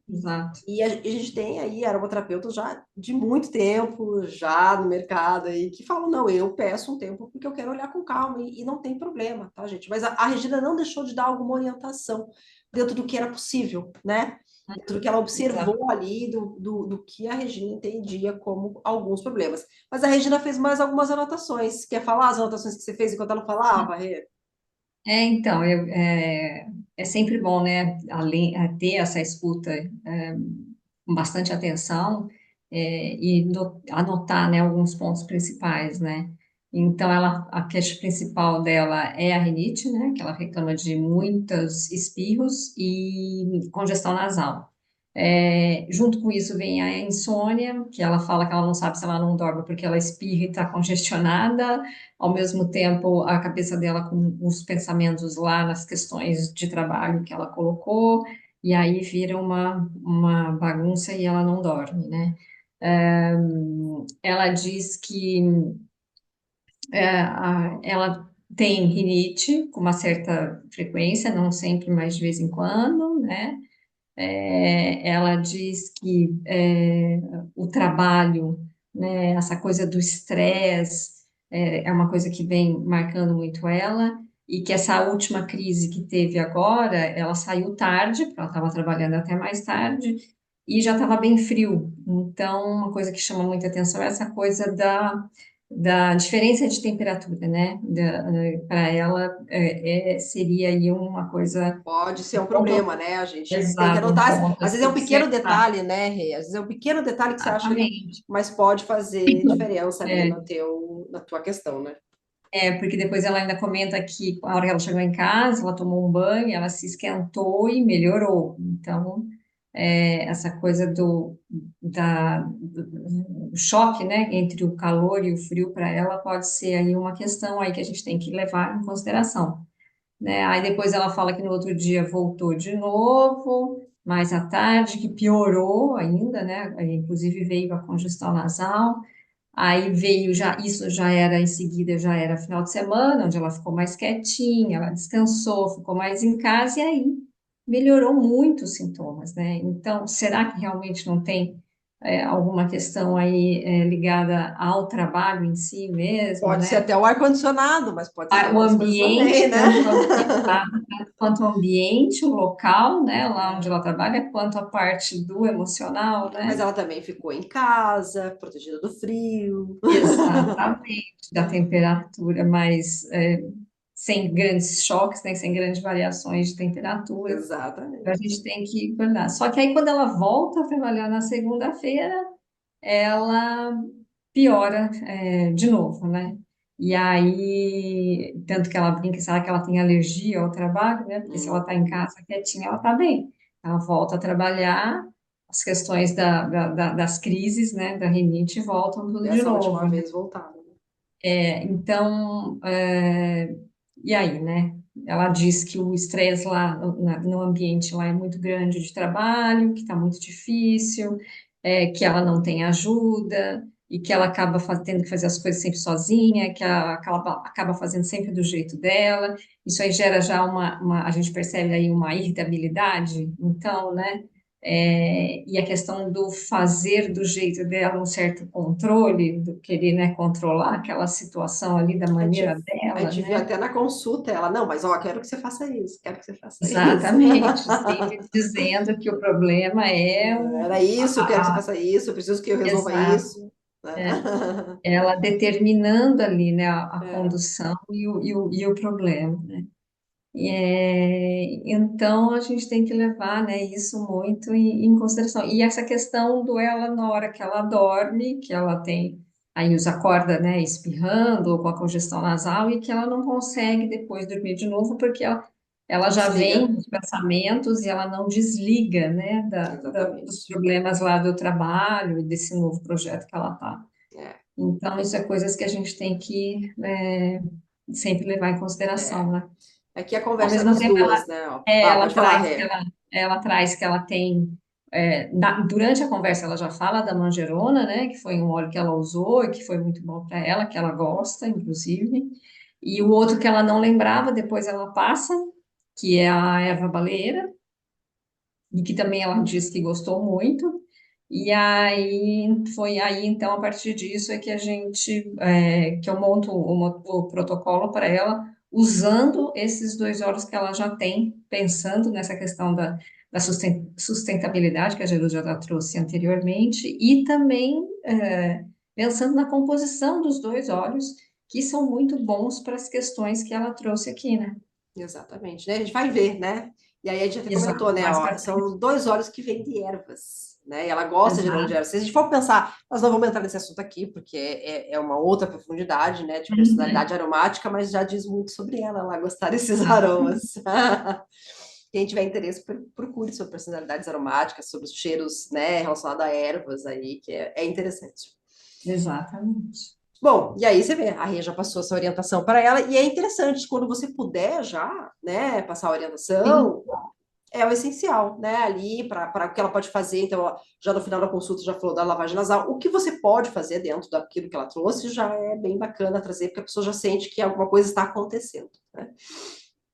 Exato. E a gente tem aí aromaterapeutas já de muito tempo, já no mercado aí, que falam, não, eu peço um tempo porque eu quero olhar com calma, e não tem problema, tá, gente? Mas a Regina não deixou de dar alguma orientação dentro do que era possível, né? Dentro do que ela Exato. observou ali, do que a Regina entendia como alguns problemas. Mas a Regina fez mais algumas anotações. Quer falar as anotações que você fez enquanto ela falava, Rê? Então, é sempre bom, né, ter essa escuta com bastante atenção e anotar, né, alguns pontos principais, né? Então, a queixa principal dela é a rinite, né, que ela reclama de muitos espirros e congestão nasal. Junto com isso vem a insônia, que ela fala que ela não sabe se ela não dorme porque ela espirra e está congestionada, ao mesmo tempo a cabeça dela com os pensamentos lá nas questões de trabalho que ela colocou, e aí vira uma bagunça e ela não dorme, né? Ela diz que ela tem rinite com uma certa frequência, não sempre, mas de vez em quando, né? Ela diz que o trabalho, né, essa coisa do estresse, é uma coisa que vem marcando muito ela, e que essa última crise que teve agora, ela saiu tarde, porque ela estava trabalhando até mais tarde, e já estava bem frio. Então, uma coisa que chama muita atenção é essa coisa da diferença de temperatura, né? Para ela, seria aí uma coisa, Pode ser um um ponto problema, né? A gente tem que pesado, um anotar. ponto a Às vezes se é um pequeno observar. detalhe, né, Rê? Às vezes é um pequeno detalhe que você acha ali, Exatamente. mas pode fazer diferença ali É, no na tua questão, né? porque depois ela ainda comenta que a hora que ela chegou em casa, ela tomou um banho, ela se esquentou e melhorou. Então, essa coisa do choque, né, entre o calor e o frio para ela pode ser aí uma questão aí que a gente tem que levar em consideração, né? Aí depois ela fala que no outro dia voltou de novo, mais à tarde, que piorou ainda, né? Aí, inclusive veio a congestão nasal. Aí veio já, isso já era em seguida, já era final de semana, onde ela ficou mais quietinha, ela descansou, ficou mais em casa e aí melhorou muito os sintomas, né? Então, será que realmente não tem alguma questão aí ligada ao trabalho em si mesmo, Pode ser né? até o ar-condicionado, mas pode ser O outras coisas também, ambiente, né? tanto quanto o ambiente, o local, né, lá onde ela trabalha, quanto a parte do emocional, Mas né? ela também ficou em casa, protegida do frio. Exatamente, da temperatura, mas sem grandes choques, né, sem grandes variações de temperatura. A Exatamente. gente tem que guardar. Só que aí, quando ela volta a trabalhar na segunda-feira, ela piora de novo, né? E aí, tanto que ela brinca, será que ela tem alergia ao trabalho, né? Porque se ela está em Uhum. casa quietinha, ela está bem. Ela volta a trabalhar, as questões das crises, né, da rinite voltam tudo de Dessa última novo, né? vez voltaram. Então, e aí, né? Ela diz que o estresse lá no ambiente lá é muito grande de trabalho, que está muito difícil, que ela não tem ajuda e que ela acaba tendo que fazer as coisas sempre sozinha, que ela acaba fazendo sempre do jeito dela. Isso aí gera já a gente percebe aí uma irritabilidade. Então, né? E a questão do fazer do jeito dela, um certo controle, do querer, né, controlar aquela situação ali da A maneira gente, a dela, gente viu né? até na consulta ela, não, mas ó, quero que você faça isso, quero que você faça isso. Exatamente, sempre dizendo que o problema é Era isso, eu quero que você faça isso, eu preciso que eu resolva exato, isso. Né? é, ela determinando ali, né, a É, condução e o problema, né? Então, a gente tem que levar, né, isso muito em consideração. E essa questão do ela, na hora que ela dorme, que ela tem, aí os acorda, né, espirrando ou com a congestão nasal, e que ela não consegue depois dormir de novo, porque ela não já vem desliga. dos pensamentos e ela não desliga, né, dos Exatamente. problemas lá do trabalho e desse novo projeto que ela está. É, Então, isso é coisas que a gente tem que sempre levar em consideração, é. né? Aqui a Ao conversa mesmo dos tempo, duas, né? Ó. ela Pode falar, traz que Rê. ela tem, durante a conversa ela já fala da manjerona, né, que foi um óleo que ela usou e que foi muito bom para ela, que ela gosta, inclusive. E o outro que ela não lembrava, depois ela passa, que é a erva baleeira, e que também ela disse que gostou muito. E aí foi aí então a partir disso é que que eu monto o protocolo para ela usando esses dois óleos que ela já tem, pensando nessa questão da sustentabilidade que a Jerusa já trouxe anteriormente e também pensando na composição dos dois óleos que são muito bons para as questões que ela trouxe aqui, né? Exatamente, né? A gente vai ver, né? E aí a gente até comentou, Exato, né? mais Ó, para são frente. dois óleos que vêm de ervas, né? E ela gosta de aroma de Exato. ervas. Se a gente for pensar, nós não vamos entrar nesse assunto aqui, porque é uma outra profundidade, né? De Uhum. personalidade aromática, mas já diz muito sobre ela, ela gostar desses aromas. Quem tiver interesse, procure sobre personalidades aromáticas, sobre os cheiros, né? Relacionados a ervas aí, que é interessante. Exatamente. Bom, e aí você vê, a Rê já passou essa orientação para ela, e é interessante, quando você puder já, né, passar a Sim, orientação, é o essencial, né, ali, para o que ela pode fazer. Então, ó, já no final da consulta já falou da lavagem nasal, o que você pode fazer dentro daquilo que ela trouxe já é bem bacana trazer, porque a pessoa já sente que alguma coisa está acontecendo, né?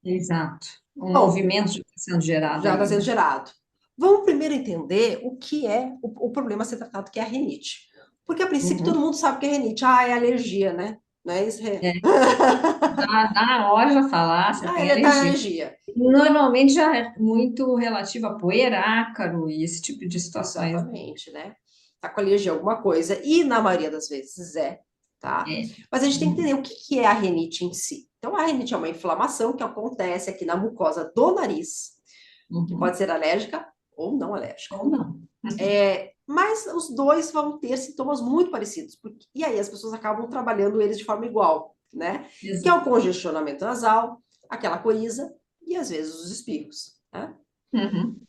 exato. Um Bom, movimento já está sendo gerado já está ali, sendo né? gerado. Vamos primeiro entender o que é o problema a ser tratado, que é a rinite. Porque a princípio todo Uhum. mundo sabe que é rinite. Ah, é alergia, né? Não é isso, Rê? É, já na hora já falar, você Ah, tem ele tá alergia. alergia. Normalmente já é muito relativo a poeira, ácaro e esse tipo de situações. Exatamente, né? Tá com alergia a alguma coisa. E na maioria das vezes é. tá? É. Mas a gente tem que entender o que que é a rinite em si. Então, a rinite é uma inflamação que acontece aqui na mucosa do nariz, que Uhum. pode ser alérgica ou não alérgica. Ou não. Mas os dois vão ter sintomas muito parecidos. E aí as pessoas acabam trabalhando eles de forma igual, né? Que é o Exato. congestionamento nasal, aquela coriza e às vezes os espirros, né? Uhum.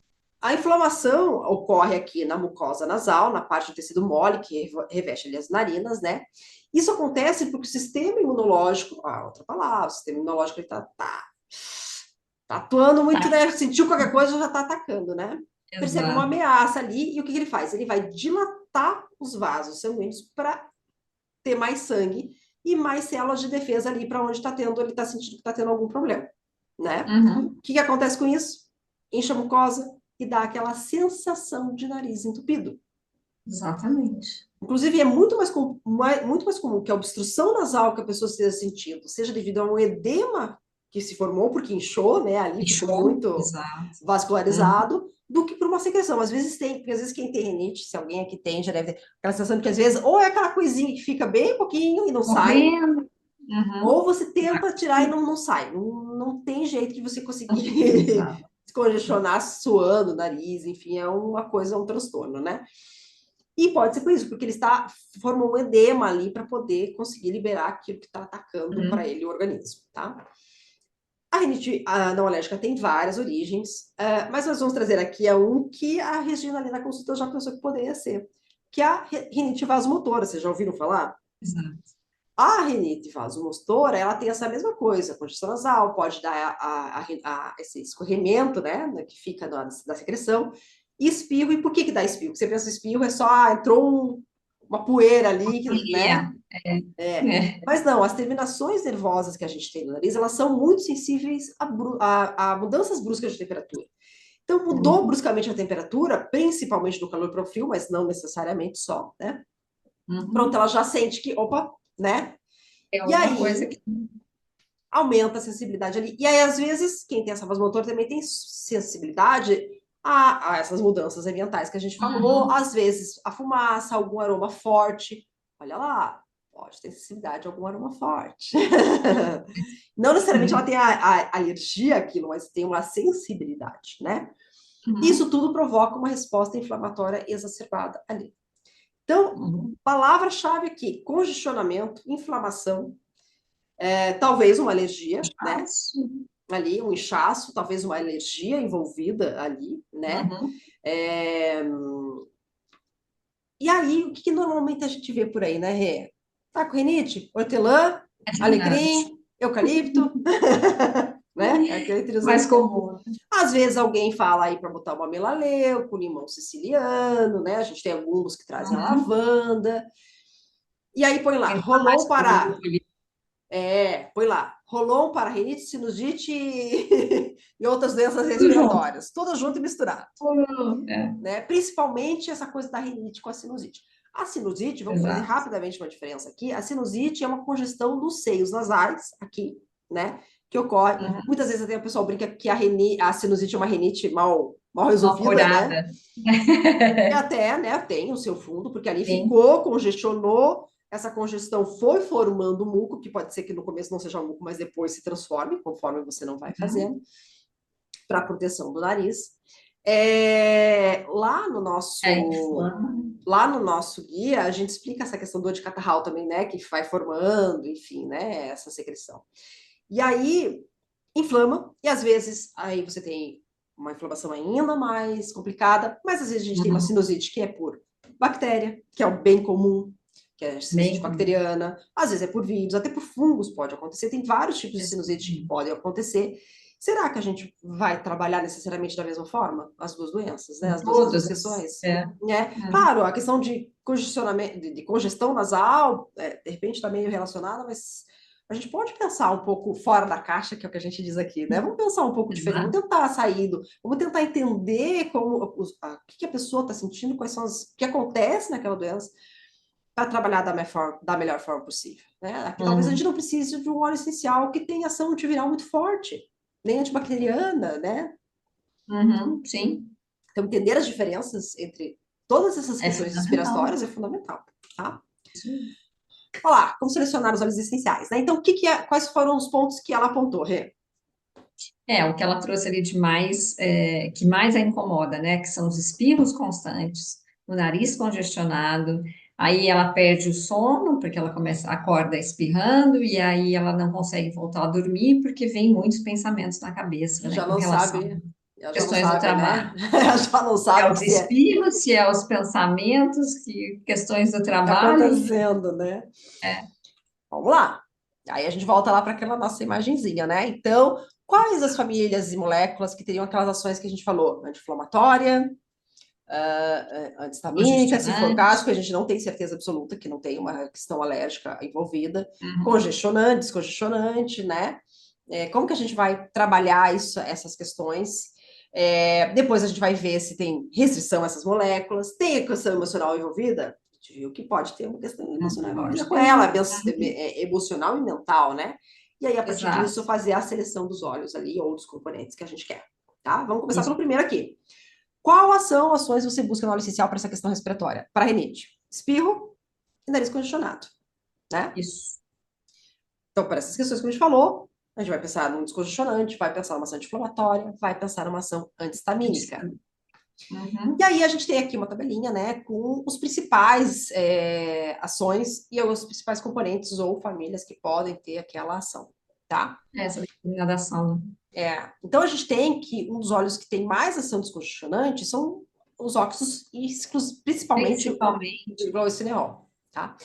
A inflamação ocorre aqui na mucosa nasal, na parte do tecido mole que reveste ali as narinas, né? Isso acontece porque o sistema imunológico, outra palavra, o sistema imunológico ele tá atuando muito, Tá. né? Sentiu qualquer coisa, já está atacando, né? Percebe uma Exato. ameaça ali e o que ele faz? Ele vai dilatar os vasos sanguíneos para ter mais sangue e mais células de defesa ali para onde está tendo, ele está sentindo que está tendo algum problema, né? Uhum. O que acontece com isso? Enche a mucosa e dá aquela sensação de nariz entupido. Exatamente. Inclusive, é muito mais comum que a obstrução nasal que a pessoa esteja sentindo seja devido a um edema que se formou porque inchou, né? Ali ficou Fechou. muito Exato. vascularizado, do que por uma secreção. Às vezes tem, porque às vezes quem tem rinite, se alguém aqui tem, já deve ter aquela sensação de que às vezes ou é aquela coisinha que fica bem pouquinho e não sai, Correndo. Uhum. ou você tenta tirar e não sai. Não tem jeito de você conseguir Exato. descongestionar suando o nariz, enfim, é uma coisa, um transtorno, né? E pode ser por isso, porque ele formou um edema ali para poder conseguir liberar aquilo que está atacando para Uhum. ele o organismo, tá? A rinite não alérgica tem várias origens, mas nós vamos trazer aqui um que a Regina ali na consulta já pensou que poderia ser, que é a rinite vasomotora. Vocês já ouviram falar? Exato. A rinite vasomotora, ela tem essa mesma coisa, congestão nasal, pode dar esse escorrimento, né, que fica da secreção, e espirro. E por que dá espirro? Você pensa espirro é só, entrou uma poeira ali, né? É. Mas não, as terminações nervosas que a gente tem no nariz, elas são muito sensíveis a mudanças bruscas de temperatura. Então, mudou Uhum. bruscamente a temperatura, principalmente do calor para o frio, mas não necessariamente só, né? Pronto, Uhum. ela já sente que, opa, né? É E alguma coisa aí, que. aumenta a sensibilidade ali. E aí, às vezes, quem tem essa vasomotora também tem sensibilidade a essas mudanças ambientais que a gente falou, Uhum. às vezes a fumaça, algum aroma forte. Olha lá, pode ter sensibilidade a algum aroma forte. Não necessariamente ela Sim. tem a alergia àquilo, mas tem uma sensibilidade, né? Isso Uhum. tudo provoca uma resposta inflamatória exacerbada ali. Então, Uhum. palavra-chave aqui: congestionamento, inflamação, talvez uma alergia, né? Fácil. Ali, um inchaço, talvez uma alergia envolvida ali, né? Uhum. É... E aí, o que normalmente a gente vê por aí, né, Rê? Tá com rinite? Hortelã, É verdade. alecrim, eucalipto, né? É aquele triozinho Mais comum. comum. Às vezes alguém fala aí para botar uma melaleuca, um limão siciliano, né? A gente tem alguns que trazem a Uhum. lavanda. E aí põe lá, Ainda mais rolou com o para ali. põe lá. Rolon para rinite, sinusite e outras doenças Tudo junto. respiratórias. Tudo junto e misturado. É. Né? Principalmente essa coisa da rinite com a sinusite. A sinusite, vamos fazer Exato. rapidamente uma diferença aqui. A sinusite é uma congestão dos seios nasais, aqui, né? Que ocorre. Uhum. Muitas vezes até o pessoal brinca que a sinusite é uma rinite mal Mal resolvida, né? curada. E até, né, tem o seu fundo, porque ali Sim. ficou, congestionou, essa congestão foi formando muco, que pode ser que no começo não seja muco, mas depois se transforme, conforme você não vai Uhum. fazendo, para proteção do nariz. É, Inflama. lá no nosso guia, a gente explica essa questão do dor de catarral também, né, que vai formando, enfim, né, essa secreção. E aí, inflama, e às vezes aí você tem uma inflamação ainda mais complicada, mas às vezes a gente tem uma Uhum. sinusite que é por bactéria, que é o bem comum, que é a sinusite Bem comum. bacteriana, às vezes é por vírus, até por fungos pode acontecer, tem vários tipos de sinusite que Exatamente. podem acontecer. Será que a gente vai trabalhar necessariamente da mesma forma as duas doenças, né? As duas Todas as. questões? É. Né? Uhum. Claro, a questão de congestionamento, de congestão nasal, de repente está meio relacionada, mas a gente pode pensar um pouco fora da caixa, que é o que a gente diz aqui, né? Vamos pensar um pouco diferente, vamos Exato. tentar sair vamos tentar entender o que a pessoa está sentindo, o que acontece naquela doença, para trabalhar da melhor forma possível, né? Aqui, talvez a gente Uhum. não precise de um óleo essencial que tenha ação antiviral muito forte, nem antibacteriana, né? Uhum. Sim. Então, entender as diferenças entre todas essas É questões fundamental. respiratórias é fundamental, tá? Isso. Olha lá, como selecionar os óleos essenciais, né? Então, quais foram os pontos que ela apontou, Rê? O que ela trouxe ali de mais, que mais a incomoda, né? Que são os espirros constantes, o nariz congestionado, aí ela perde o sono, porque ela acorda espirrando, e aí ela não consegue voltar a dormir, porque vem muitos pensamentos na cabeça, né? Já Com não relação sabe, a ela já não questões do sabe, né? trabalho. Ela já não Se é sabe os se é, espirros, se é os pensamentos, que questões do o que está trabalho, enfim. acontecendo, né? Vamos lá. Aí a gente volta lá para aquela nossa imagenzinha, né? Então, quais as famílias e moléculas que teriam aquelas ações que a gente falou? Anti-inflamatória, antistamínica, se for o caso, Congestionante. que a gente não tem certeza absoluta que não tem uma questão alérgica envolvida, Uhum. congestionante, descongestionante, né? Como que a gente vai trabalhar essas questões? Depois a gente vai ver se tem restrição a essas moléculas, tem a questão emocional envolvida? A gente viu que pode ter uma questão emocional envolvida Pode com ter. ela, Uhum. emocional e mental, né? E aí, a partir disso, Exato. fazer a seleção dos óleos ali, ou dos componentes que a gente quer, tá? Vamos começar Isso. pelo primeiro aqui. Qual ações você busca no óleo essencial para essa questão respiratória? Para rinite, espirro e nariz congestionado, né? Isso. Então, para essas questões que a gente falou, a gente vai pensar num descongestionante, vai pensar numa ação anti-inflamatória, vai pensar numa ação antistamínica. E Uhum. aí a gente tem aqui uma tabelinha, né, com os principais ações e os principais componentes ou famílias que podem ter aquela ação, tá? Essa determinação, né? Então a gente tem que um dos óleos que tem mais ação descongestionante são os óxidos e principalmente o Principalmente. gluocineol, tá?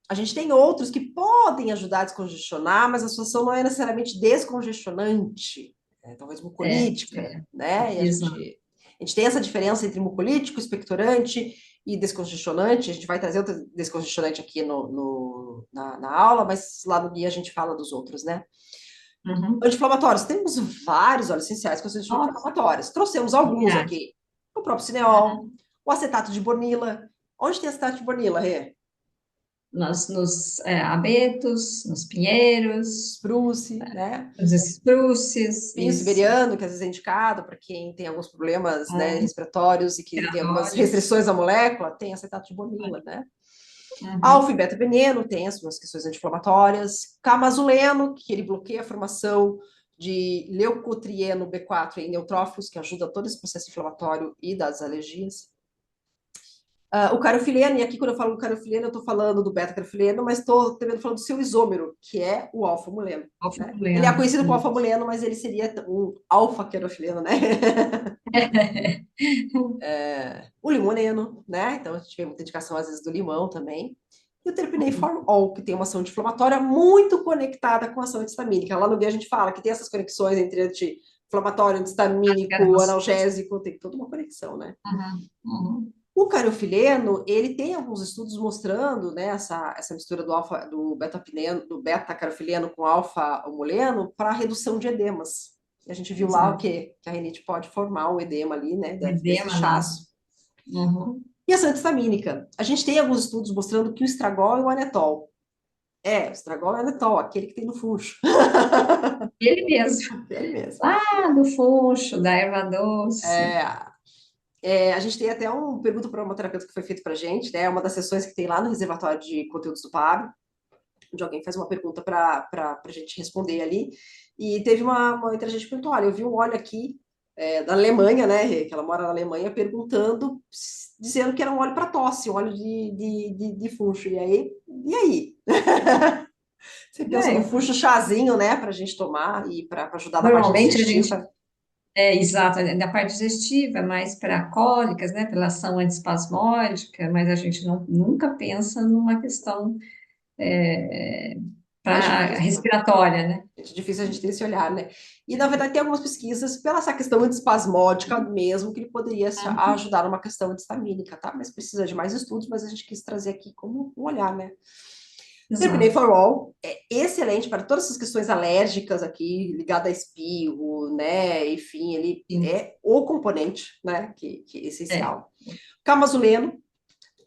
A gente tem outros que podem ajudar a descongestionar, mas a sua ação não é necessariamente descongestionante, talvez É, mucolítica, né? E exato. a gente tem essa diferença entre mucolítico, expectorante e descongestionante. A gente vai trazer outro descongestionante aqui na aula, mas lá no guia a gente fala dos outros, né? Uhum. Anti-inflamatórios. Temos vários óleos essenciais que são Nossa, anti-inflamatórios. Trouxemos alguns milhares. aqui. O próprio cineol, Uhum. o acetato de bornila. Onde tem acetato de bornila, Rê? Nos abetos, nos pinheiros, Spruce, né? nos espruces, Pinho isso. siberiano, que às vezes é indicado para quem tem alguns problemas, né, respiratórios e que tem algumas Respiratórios. restrições à molécula, tem acetato de bornila, né? Alfa e Uhum. beta-veneno tem as suas questões anti-inflamatórias. Camazuleno, que ele bloqueia a formação de leucotrieno B4 em neutrófilos, que ajuda todo esse processo inflamatório e das alergias. O carofileno, e aqui quando eu falo do carofileno, eu estou falando do beta-carofileno, mas estou também falando do seu isômero, que é o alfa-muleno. Né? Ele é Alfa-fuleno. conhecido como alfa-muleno, mas ele seria um alfa-carofileno, né? O limoneno, né? Então a gente vê muita indicação às vezes do limão também. E o terpineiforol, que tem uma ação anti-inflamatória muito conectada com a ação antistamínica. Lá no guia a gente fala que tem essas conexões entre anti-inflamatório, antistamínico, analgésico, tem toda uma conexão, né? Uhum. Uhum. O carofileno, ele tem alguns estudos mostrando, né, essa mistura do beta-carofileno com alfa-humuleno para redução de edemas. E a gente viu lá o Exato. quê? Que a rinite pode formar um edema ali, né, desse Edema, né? inchaço. Uhum. E a antistamínica? A gente tem alguns estudos mostrando que o estragol e o anetol. O estragol e o anetol, aquele que tem no funcho. Ele mesmo. Ele mesmo. Lá do funcho, da erva doce. É, a gente tem até uma pergunta para uma terapeuta que foi feita para a gente, né? Uma das sessões que tem lá no reservatório de conteúdos do PAB, onde alguém faz uma pergunta para a gente responder ali. E teve uma inteligente que perguntou: olha, eu vi um óleo aqui da Alemanha, né? Que ela mora na Alemanha, perguntando, dizendo que era um óleo para tosse, um óleo de funcho. E aí? Você E pensa no aí? funcho chazinho, né, para a gente tomar e para ajudar na parte Normalmente a gente digestiva. exato, da parte digestiva, é mais para cólicas, né, pela ação antiespasmódica, mas a gente nunca pensa numa questão Mais para difícil. respiratória, né? É difícil a gente ter esse olhar, né? E, na verdade, tem algumas pesquisas pela essa questão antiespasmódica mesmo, que ele poderia Uhum. ajudar numa questão antistamínica, tá? Mas precisa de mais estudos, mas a gente quis trazer aqui como um olhar, né? Terpinei Exato. for All é excelente para todas essas questões alérgicas aqui, ligada a espirro, né? Enfim, ele Sim. é o componente, né? Que é É, essencial. Camazuleno,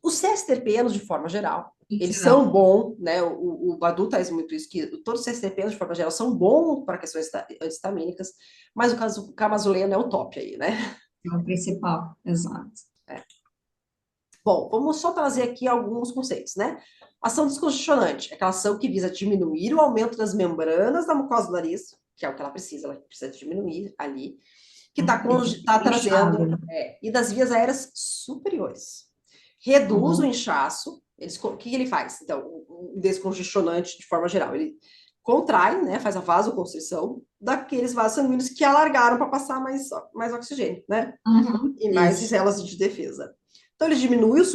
os CSTPNs, de forma geral, em eles são geral, bons, né? O Badu traz muito isso, que todos os CSTPNs, de forma geral, são bons para questões antistamínicas, mas o camazuleno é o top aí, né? é o principal, exato. Bom, vamos só trazer aqui alguns conceitos, né? Ação descongestionante, é aquela ação que visa diminuir o aumento das membranas da mucosa do nariz, que é o que ela precisa diminuir ali, que está tá trazendo, Inchado. e das vias aéreas superiores. Reduz o Uhum. inchaço, o que ele faz? Então, o descongestionante, de forma geral, ele contrai, né, faz a vasoconstrição daqueles vasos sanguíneos que alargaram para passar mais oxigênio, né? Uhum. E mais Isso. células de defesa. Então, ele diminui o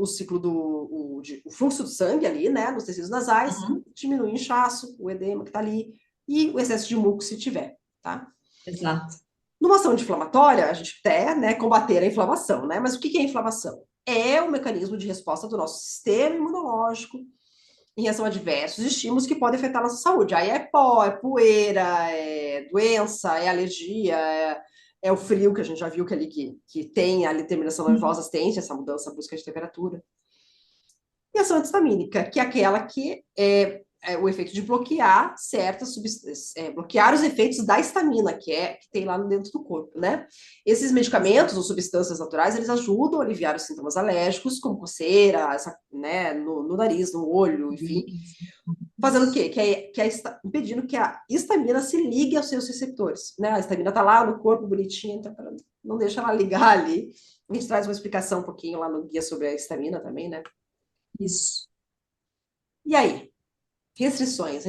ciclo o fluxo do sangue ali, né, nos tecidos nasais, Uhum. diminui o inchaço, o edema que está ali, e o excesso de muco se tiver, tá? Exato. Numa ação anti-inflamatória, a gente quer, né, combater a inflamação, né? Mas o que é inflamação? É o mecanismo de resposta do nosso sistema imunológico em relação a diversos estímulos que podem afetar a nossa saúde. Aí é pó, é poeira, é doença, é alergia, é o frio, que a gente já viu que ali que tem a terminação nervosa, tem essa mudança, a busca de temperatura. E ação antistamínica, que é aquela que é o efeito de bloquear certas substâncias, bloquear os efeitos da histamina, que tem lá dentro do corpo, né? Esses medicamentos ou substâncias naturais, eles ajudam a aliviar os sintomas alérgicos, como coceira, né, no nariz, no olho, enfim. Fazendo o quê? Impedindo que a histamina se ligue aos seus receptores, né? A histamina tá lá no corpo, bonitinha, então não deixa ela ligar ali. A gente traz uma explicação um pouquinho lá no guia sobre a histamina também, né? Isso. E aí? Restrições,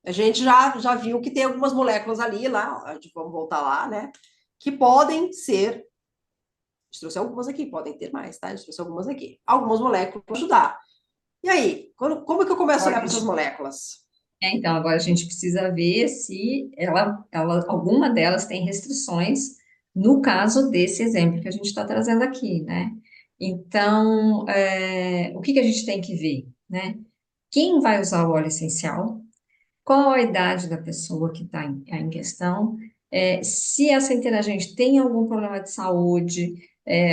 A gente já viu que tem algumas moléculas ali, lá, vamos voltar lá, né? Que podem ser. A gente trouxe algumas aqui, podem ter mais, tá? A gente trouxe algumas aqui. Algumas moléculas para ajudar. E aí, como é que eu começo a olhar Agora, para essas moléculas? então, agora a gente precisa ver se alguma delas tem restrições no caso desse exemplo que a gente está trazendo aqui, né? Então, o que que a gente tem que ver, né? Quem vai usar o óleo essencial? Qual a idade da pessoa que está em questão? Se essa interagente tem algum problema de saúde,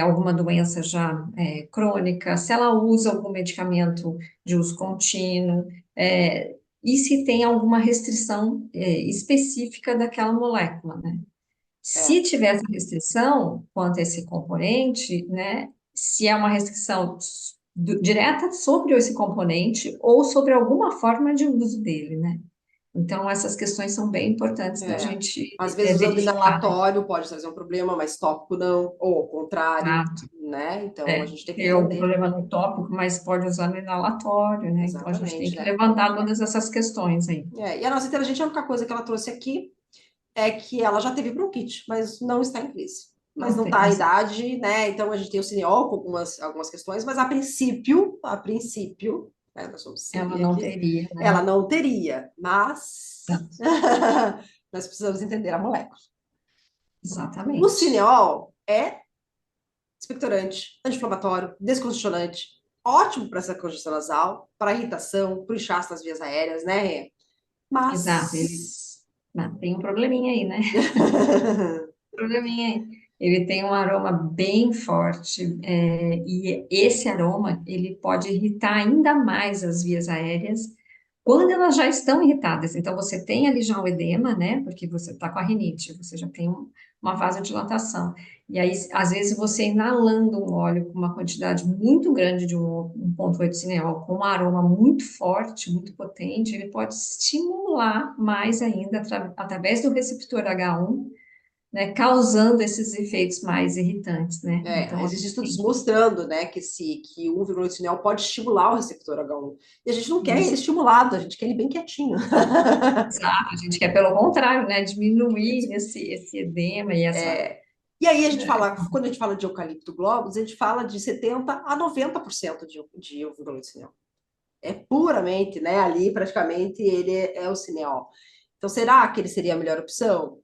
alguma doença já crônica, se ela usa algum medicamento de uso contínuo, e se tem alguma restrição específica daquela molécula, né? Se É, tiver essa restrição quanto a esse componente, né? Se é uma restrição direta sobre esse componente ou sobre alguma forma de uso dele, né? Então, essas questões são bem importantes da é. gente Às vezes, usando verificar, né? inalatório pode trazer um problema, mas tópico não, ou ao contrário, Exato. né? Então, a gente tem que Tem algum entender. problema no tópico, mas pode usar no inalatório, né? Então, a gente tem Exatamente, que né? levantar todas essas questões aí. E a nossa inteligente, a única coisa que ela trouxe aqui é que ela já teve bronquite, mas não está em crise. Mas Não não tem, está a exato. idade, né? Então a gente tem o cineol com algumas questões, mas a princípio, né, nós vamos Ela seguir não aqui, teria, né? ela não teria, mas nós precisamos entender a molécula. O Exatamente. cineol é expectorante, anti-inflamatório, descongestionante, ótimo para essa congestão nasal, para irritação, para o inchaço nas vias aéreas, né, Rê? Exato. Ele Mas tem um probleminha aí, né? Probleminha aí. Ele tem um aroma bem forte, e esse aroma ele pode irritar ainda mais as vias aéreas quando elas já estão irritadas. Então você tem ali já o edema, né? Porque você está com a rinite, você já tem uma vasodilatação. E aí, às vezes, você inalando um óleo com uma quantidade muito grande de 1,8 cineol, com um aroma muito forte, muito potente, ele pode estimular mais ainda através do receptor H1, né, causando esses efeitos mais irritantes, né? Então, a Existem gente estudos tem que... mostrando, né, que o 1,8-cineol pode estimular o receptor H1. E a gente não quer ele Isso, estimulado, a gente quer ele bem quietinho. exato. A gente quer, pelo contrário, né, diminuir esse edema e essa... E aí a gente fala, quando a gente fala de eucalipto globulus, a gente fala de 70 a 90% de 1,8-cineol. É puramente, né, ali praticamente ele é o cineol. Então, será que ele seria a melhor opção?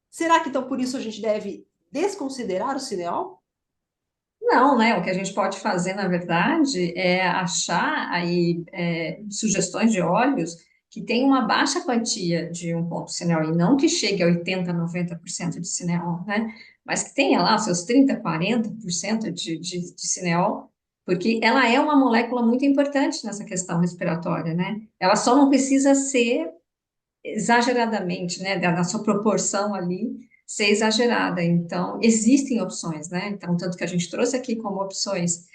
Será que então por isso a gente deve desconsiderar o cineol? Não, né? O que a gente pode fazer, na verdade, é achar aí sugestões de óleos que tem uma baixa quantia de um ponto cineol, e não que chegue a 80, 90% de cineol, né? Mas que tenha lá seus 30, 40% de cineol, porque ela é uma molécula muito importante nessa questão respiratória, né? Ela só não precisa ser exageradamente, né, da sua proporção ali ser exagerada. Então, existem opções, né? Então, tanto que a gente trouxe aqui como opções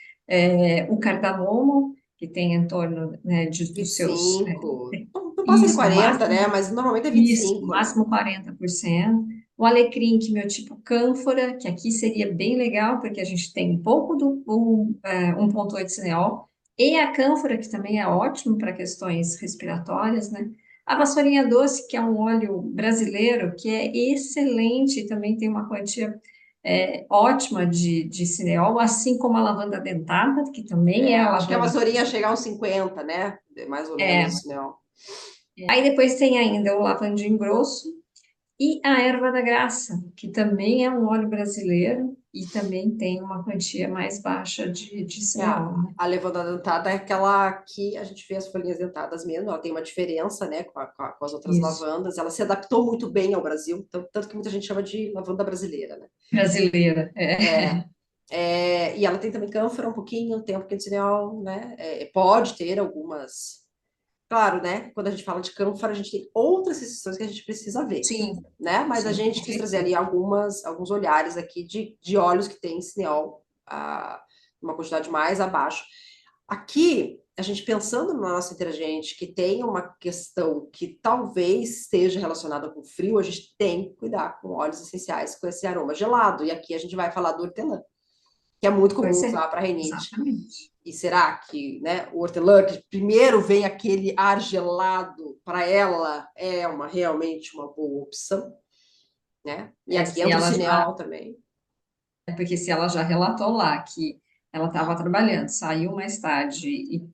O cardamomo, que tem em torno, né, dos seus, 25. Não passa de isso, no 40, máximo, né? Mas normalmente é isso, no 25, né? máximo 40%. O alecrim, que meu tipo cânfora, que aqui seria bem legal, porque a gente tem um pouco do 1,8 cineol, e a cânfora, que também é ótimo para questões respiratórias, né? A vassourinha doce, que é um óleo brasileiro, que é excelente, também tem uma quantia ótima de cineol, assim como a lavanda dentada, que também é a Acho que a lavanda. vassourinha chega a uns 50, né? Mais ou menos, né? Aí depois tem ainda o lavandim grosso, e a erva da graça, que também é um óleo brasileiro e também tem uma quantia mais baixa de cineol, né? A levanda dentada é aquela que a gente vê as folhinhas dentadas mesmo, ela tem uma diferença, né, com as outras Isso, lavandas, ela se adaptou muito bem ao Brasil, tanto que muita gente chama de lavanda brasileira, né? brasileira. É, e ela tem também cânfora um pouquinho, tem um pouquinho de cineol, né? Pode ter algumas. Claro, né? Quando a gente fala de cânfora, a gente tem outras restrições que a gente precisa ver, Sim, né? Mas a sim, com gente quis trazer ali certeza. alguns olhares aqui de óleos que tem cineol, uma quantidade mais abaixo. Aqui, a gente pensando na nossa interagente, que tem uma questão que talvez esteja relacionada com frio, a gente tem que cuidar com óleos essenciais com esse aroma gelado. E aqui a gente vai falar do hortelã, que é muito comum Pois é, usar para rinite. exatamente. E será que, né, o hortelã, que primeiro vem aquele ar gelado, para ela realmente uma boa opção, né? E aqui Se entra o ela já, cineol também. porque se ela já relatou lá que ela estava trabalhando, saiu mais tarde e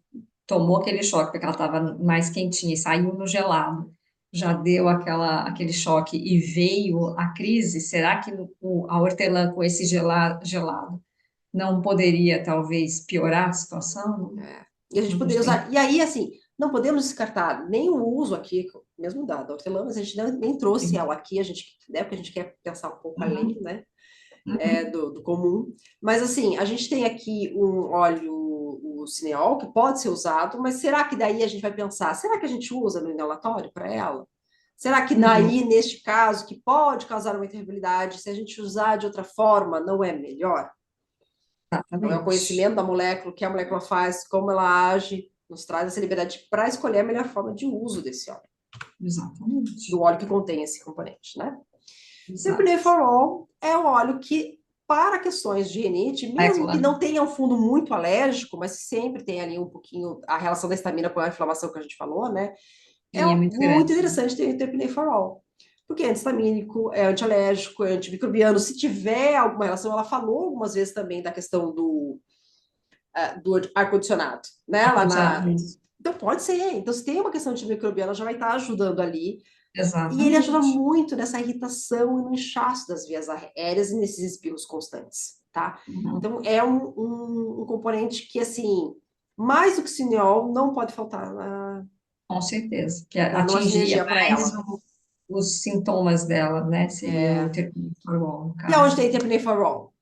tomou aquele choque porque ela estava mais quentinha e saiu no gelado, já deu aquele choque e veio a crise, será que a hortelã com esse gelado não poderia talvez piorar a situação? E a gente A gente poderia tem. usar. E aí, assim, não podemos descartar nem o uso aqui, mesmo da hortelã, mas a gente nem trouxe ela aqui, a gente, né, porque a gente quer pensar um pouco além, Uhum, né, uhum, do comum. Mas, assim, a gente tem aqui um óleo, o cineol, que pode ser usado, mas será que daí a gente vai pensar, será que a gente usa no inalatório para ela? Será que uhum, daí, neste caso, que pode causar uma irritabilidade, se a gente usar de outra forma, não é melhor? Então, é o exatamente. conhecimento da molécula, o que a molécula faz, como ela age, nos traz essa liberdade para escolher a melhor forma de uso desse óleo, do Exatamente. óleo que contém esse componente, né? Exato. Terpinefarol é um óleo que, para questões de rinite, mesmo que Molécula. não tenha um fundo muito alérgico, mas sempre tem ali um pouquinho a relação da histamina com a inflamação que a gente falou, né? É Sim, é muito muito grande, né? interessante ter o terpinefarol. Porque é anti-histamínico, é antialérgico, é antimicrobiano. Se tiver alguma relação, ela falou algumas vezes também da questão do ar-condicionado, né? Lá Ar-condicionado, na... isso. Então, pode ser. Então, se tem uma questão de microbiana, já vai estar ajudando ali. E ele ajuda Exatamente. muito nessa irritação e no inchaço das vias aéreas e nesses espirros constantes, tá? Uhum. Então, é um componente que, assim, mais do que cineol, não pode faltar Com certeza. Que numa atingiria sinergia para mais ela. os sintomas dela, né? Seria o É... interferon, no E aonde caso. tem terpinefarol?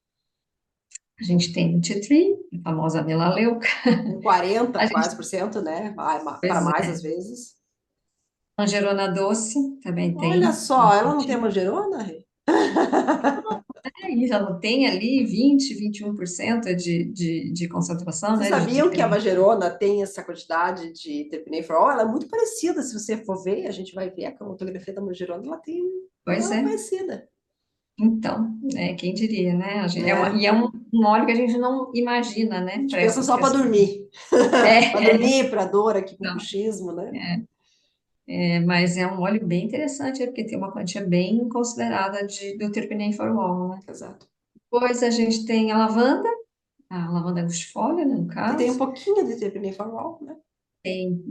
A gente tem o tea tree, a famosa melaleuca. Com 40, A quase gente, por cento, né? Para pois mais é, às vezes. manjerona doce também Olha tem. só, ela não tem manjerona, Rê? E ela tem ali 21% de concentração, Vocês né? De sabiam que a terpeno. Magerona tem essa quantidade de terpinefarol? Ela é muito parecida, se você for ver, a gente vai ver a cromatografia da Magerona, Pois ela é é. parecida, Então, quem diria, né? né? E é um óleo que a gente não imagina, A né? gente Para pensa essas só para questões. dormir, para É, dormir, para dor aqui, para o não, bruxismo, né? mas é um óleo bem interessante, porque tem uma quantia bem considerada do terpineifarol, né? Exato. Depois a gente tem a lavanda angustifolia, né, no Que tem um caso. pouquinho de terpinefarol, né? Tem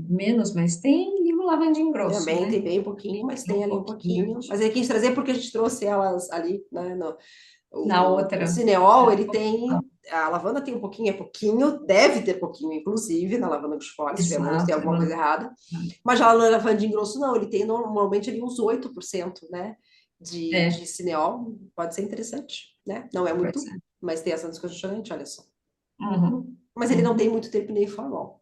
menos, mas tem, e o lavandinho grosso, Também tem né? bem pouquinho, mas Tem tem um ali um pouquinho pouquinho. Mas eu quis trazer porque a gente trouxe elas ali, né? na O outra. cineol, ele tem. A lavanda tem um pouquinho, é pouquinho, deve ter pouquinho, inclusive, na lavanda dos fora, se tiver muito, tem Exato. alguma coisa errada. Mas já no lavandinho grosso, não, ele tem normalmente ali uns 8%, né? É, De cineol, pode ser interessante, né? Não é pois muito, é. mas tem essa descongestionante, olha só. Uhum, Mas ele não tem uhum. muito terpinefarol.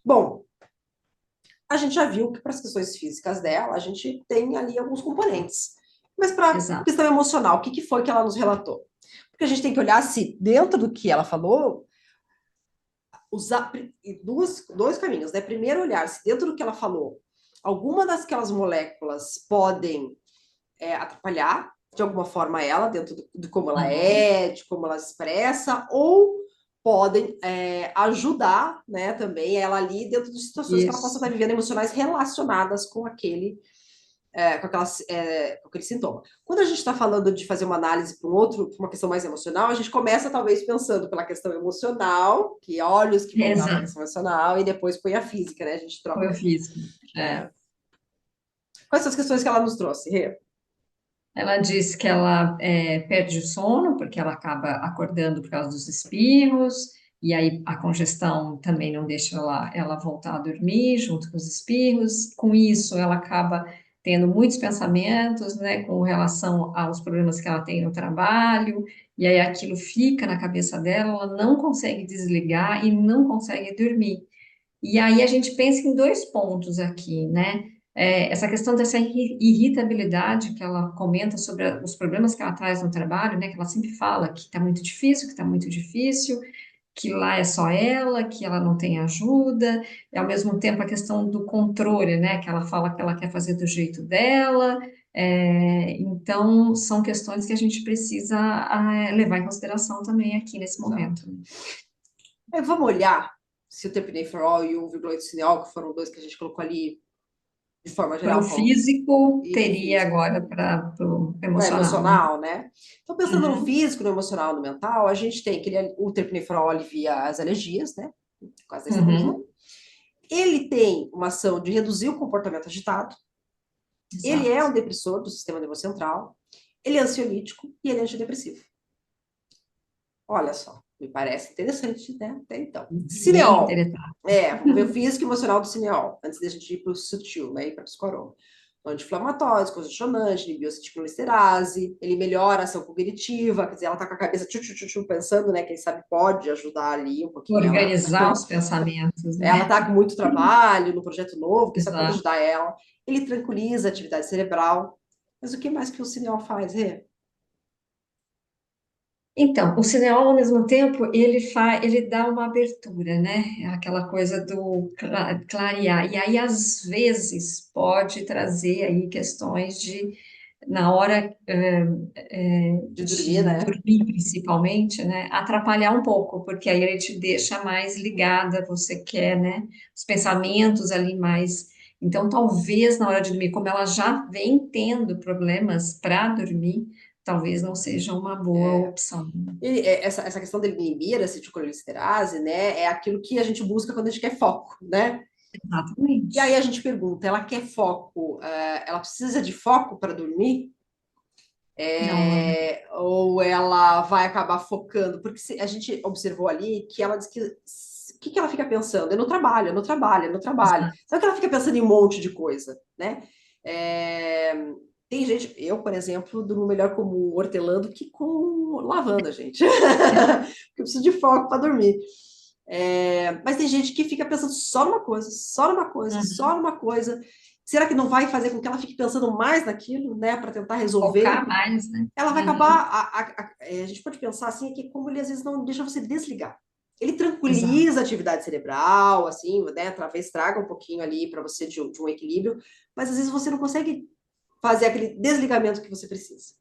Bom, a gente já viu que para as questões físicas dela, a gente tem ali alguns componentes. Mas para Exato. questão emocional, o que foi que ela nos relatou? Porque a gente tem que olhar se, dentro do que ela falou, usar dois caminhos, né? Primeiro, olhar se dentro do que ela falou, alguma daquelas moléculas podem atrapalhar de alguma forma ela, dentro de como ela é, de como ela se expressa, ou podem ajudar, né, também ela ali dentro de situações que ela possa estar vivendo emocionais relacionadas com aquele com aquele sintoma. Quando a gente está falando de fazer uma análise para uma questão mais emocional, a gente começa talvez pensando pela questão emocional, que olhos que vão dar para a questão emocional, e depois põe a física, né? A gente troca. Foi o físico. Quais são as questões que ela nos trouxe, Rê? Ela diz que ela perde o sono, porque ela acaba acordando por causa dos espirros, e aí a congestão também não deixa ela voltar a dormir junto com os espirros. Com isso, ela acaba tendo muitos pensamentos, né, com relação aos problemas que ela tem no trabalho, e aí aquilo fica na cabeça dela, ela não consegue desligar e não consegue dormir. E aí a gente pensa em dois pontos aqui, né? Essa questão dessa irritabilidade que ela comenta sobre os problemas que ela traz no trabalho, né? Que ela sempre fala que está muito difícil, que está muito difícil, que lá é só ela, que ela não tem ajuda, e ao mesmo tempo a questão do controle, né? Que ela fala que ela quer fazer do jeito dela. Então, são questões que a gente precisa levar em consideração também aqui nesse momento. Vamos olhar se o terpinestrol e o virguliticinol, que foram dois que a gente colocou ali de forma Para o geral, físico, teria físico. agora para o Para emocional, né? Então, pensando no Uhum. físico, no emocional, no mental, a gente tem que o terpinestrol alivia as alergias, né? Por causa da estrogênio. Uhum. Ele tem uma ação de reduzir o comportamento agitado. Ele é um Exato. depressor do sistema nervoso central. Ele é ansiolítico e ele é antidepressivo. Olha só, me parece interessante, né? Até então. Bem Cineol. interessante. Vamos ver o físico e emocional do cineol, antes de a gente ir para o sutil, né? E para o psicoaroma. Anti-inflamatório, descongestionante, inibiu a acetilcolinesterase, ele melhora a ação cognitiva, quer dizer, ela está com a cabeça pensando, né? Quem sabe pode ajudar ali um pouquinho ela. Organizar os pensamentos, Ela né? está com muito trabalho no projeto novo, quem sabe pode Exato. ajudar ela. Ele tranquiliza a atividade cerebral. Mas o que mais que o cineol faz, Rê? Então, o cineol, ao mesmo tempo, ele dá uma abertura, né? Aquela coisa do clarear. E aí, às vezes, pode trazer aí questões de, na hora De dormir, de né? dormir, principalmente, né? Atrapalhar um pouco, porque aí ele te deixa mais ligada, você quer, né? Os pensamentos ali mais. Então, talvez na hora de dormir, como ela já vem tendo problemas para dormir, talvez não seja uma boa opção. Essa questão dele inibir a acetilcolinesterase, né, é aquilo que a gente busca quando a gente quer foco, né? E aí a Exatamente. gente pergunta, ela quer foco, ela precisa de foco para dormir? Não, Ou ela vai acabar focando? Porque a gente observou ali que ela diz que o que ela fica pensando? É no trabalho, é no trabalho, é no trabalho. Só que ela fica pensando em um monte de coisa, né? É, tem gente, eu, por exemplo, durmo melhor como hortelã do que com lavanda, gente. Porque eu preciso de foco para dormir. Mas tem gente que fica pensando só numa coisa, só numa coisa, só uhum. numa coisa. Será que não vai fazer com que ela fique pensando mais naquilo, né, para tentar resolver? Focar mais, né? Ela vai Uhum. acabar. A gente pode pensar assim que como ele às vezes não deixa você desligar. Ele Exato. tranquiliza a atividade cerebral, assim, né? Talvez traga um pouquinho ali para você de um equilíbrio, mas às vezes você não consegue fazer aquele desligamento que você precisa.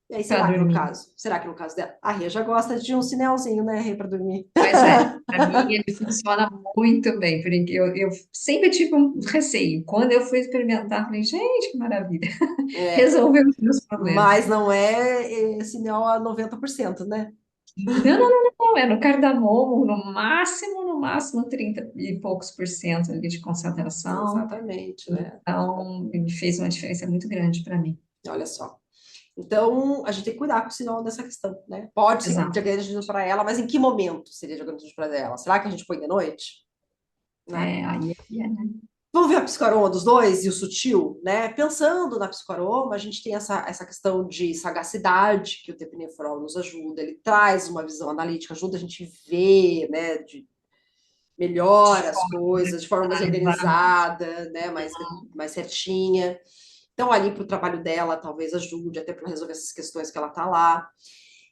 E aí, Para dormir. será que no caso dela, a Rê já gosta de um sinelzinho, né, Rê, para dormir? Pois é, para mim ele funciona muito bem, porque eu sempre tive um receio. Quando eu fui experimentar, falei, gente, que maravilha, É, resolveu os meus problemas. mas não é sinel a 90%, né? Não, não, não, não, é no cardamomo, no máximo 30 e poucos por cento ali de concentração. Exatamente, né? Então, ele fez uma diferença muito grande para mim. Olha só. Então, a gente tem que cuidar com o sinal dessa questão, né? Pode ser de Exato. grande para ela, mas em que momento seria de grande para ela? Será que a gente põe de noite? Né? Aí é, né? Vamos ver a psicoaroma dos dois e o sutil, né? Pensando na psicoaroma, a gente tem essa questão de sagacidade que o Tepinefrol nos ajuda, ele traz uma visão analítica, ajuda a gente ver, né? De Melhora as forma coisas de forma mais analisada. organizada, né? Mais certinha. Então, ali para o trabalho dela, talvez ajude até para resolver essas questões que ela está lá.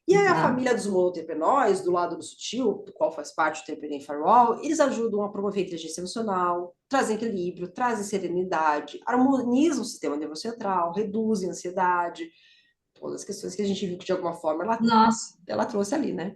E aí a Exato. família dos monoterpenóis, do lado do sutil, do qual faz parte o terpenenfarol, eles ajudam a promover inteligência emocional, trazem equilíbrio, trazem serenidade, harmonizam o sistema nervoso central, reduzem a ansiedade, todas as questões que a gente viu que de alguma forma Nossa, ela trouxe ali, né?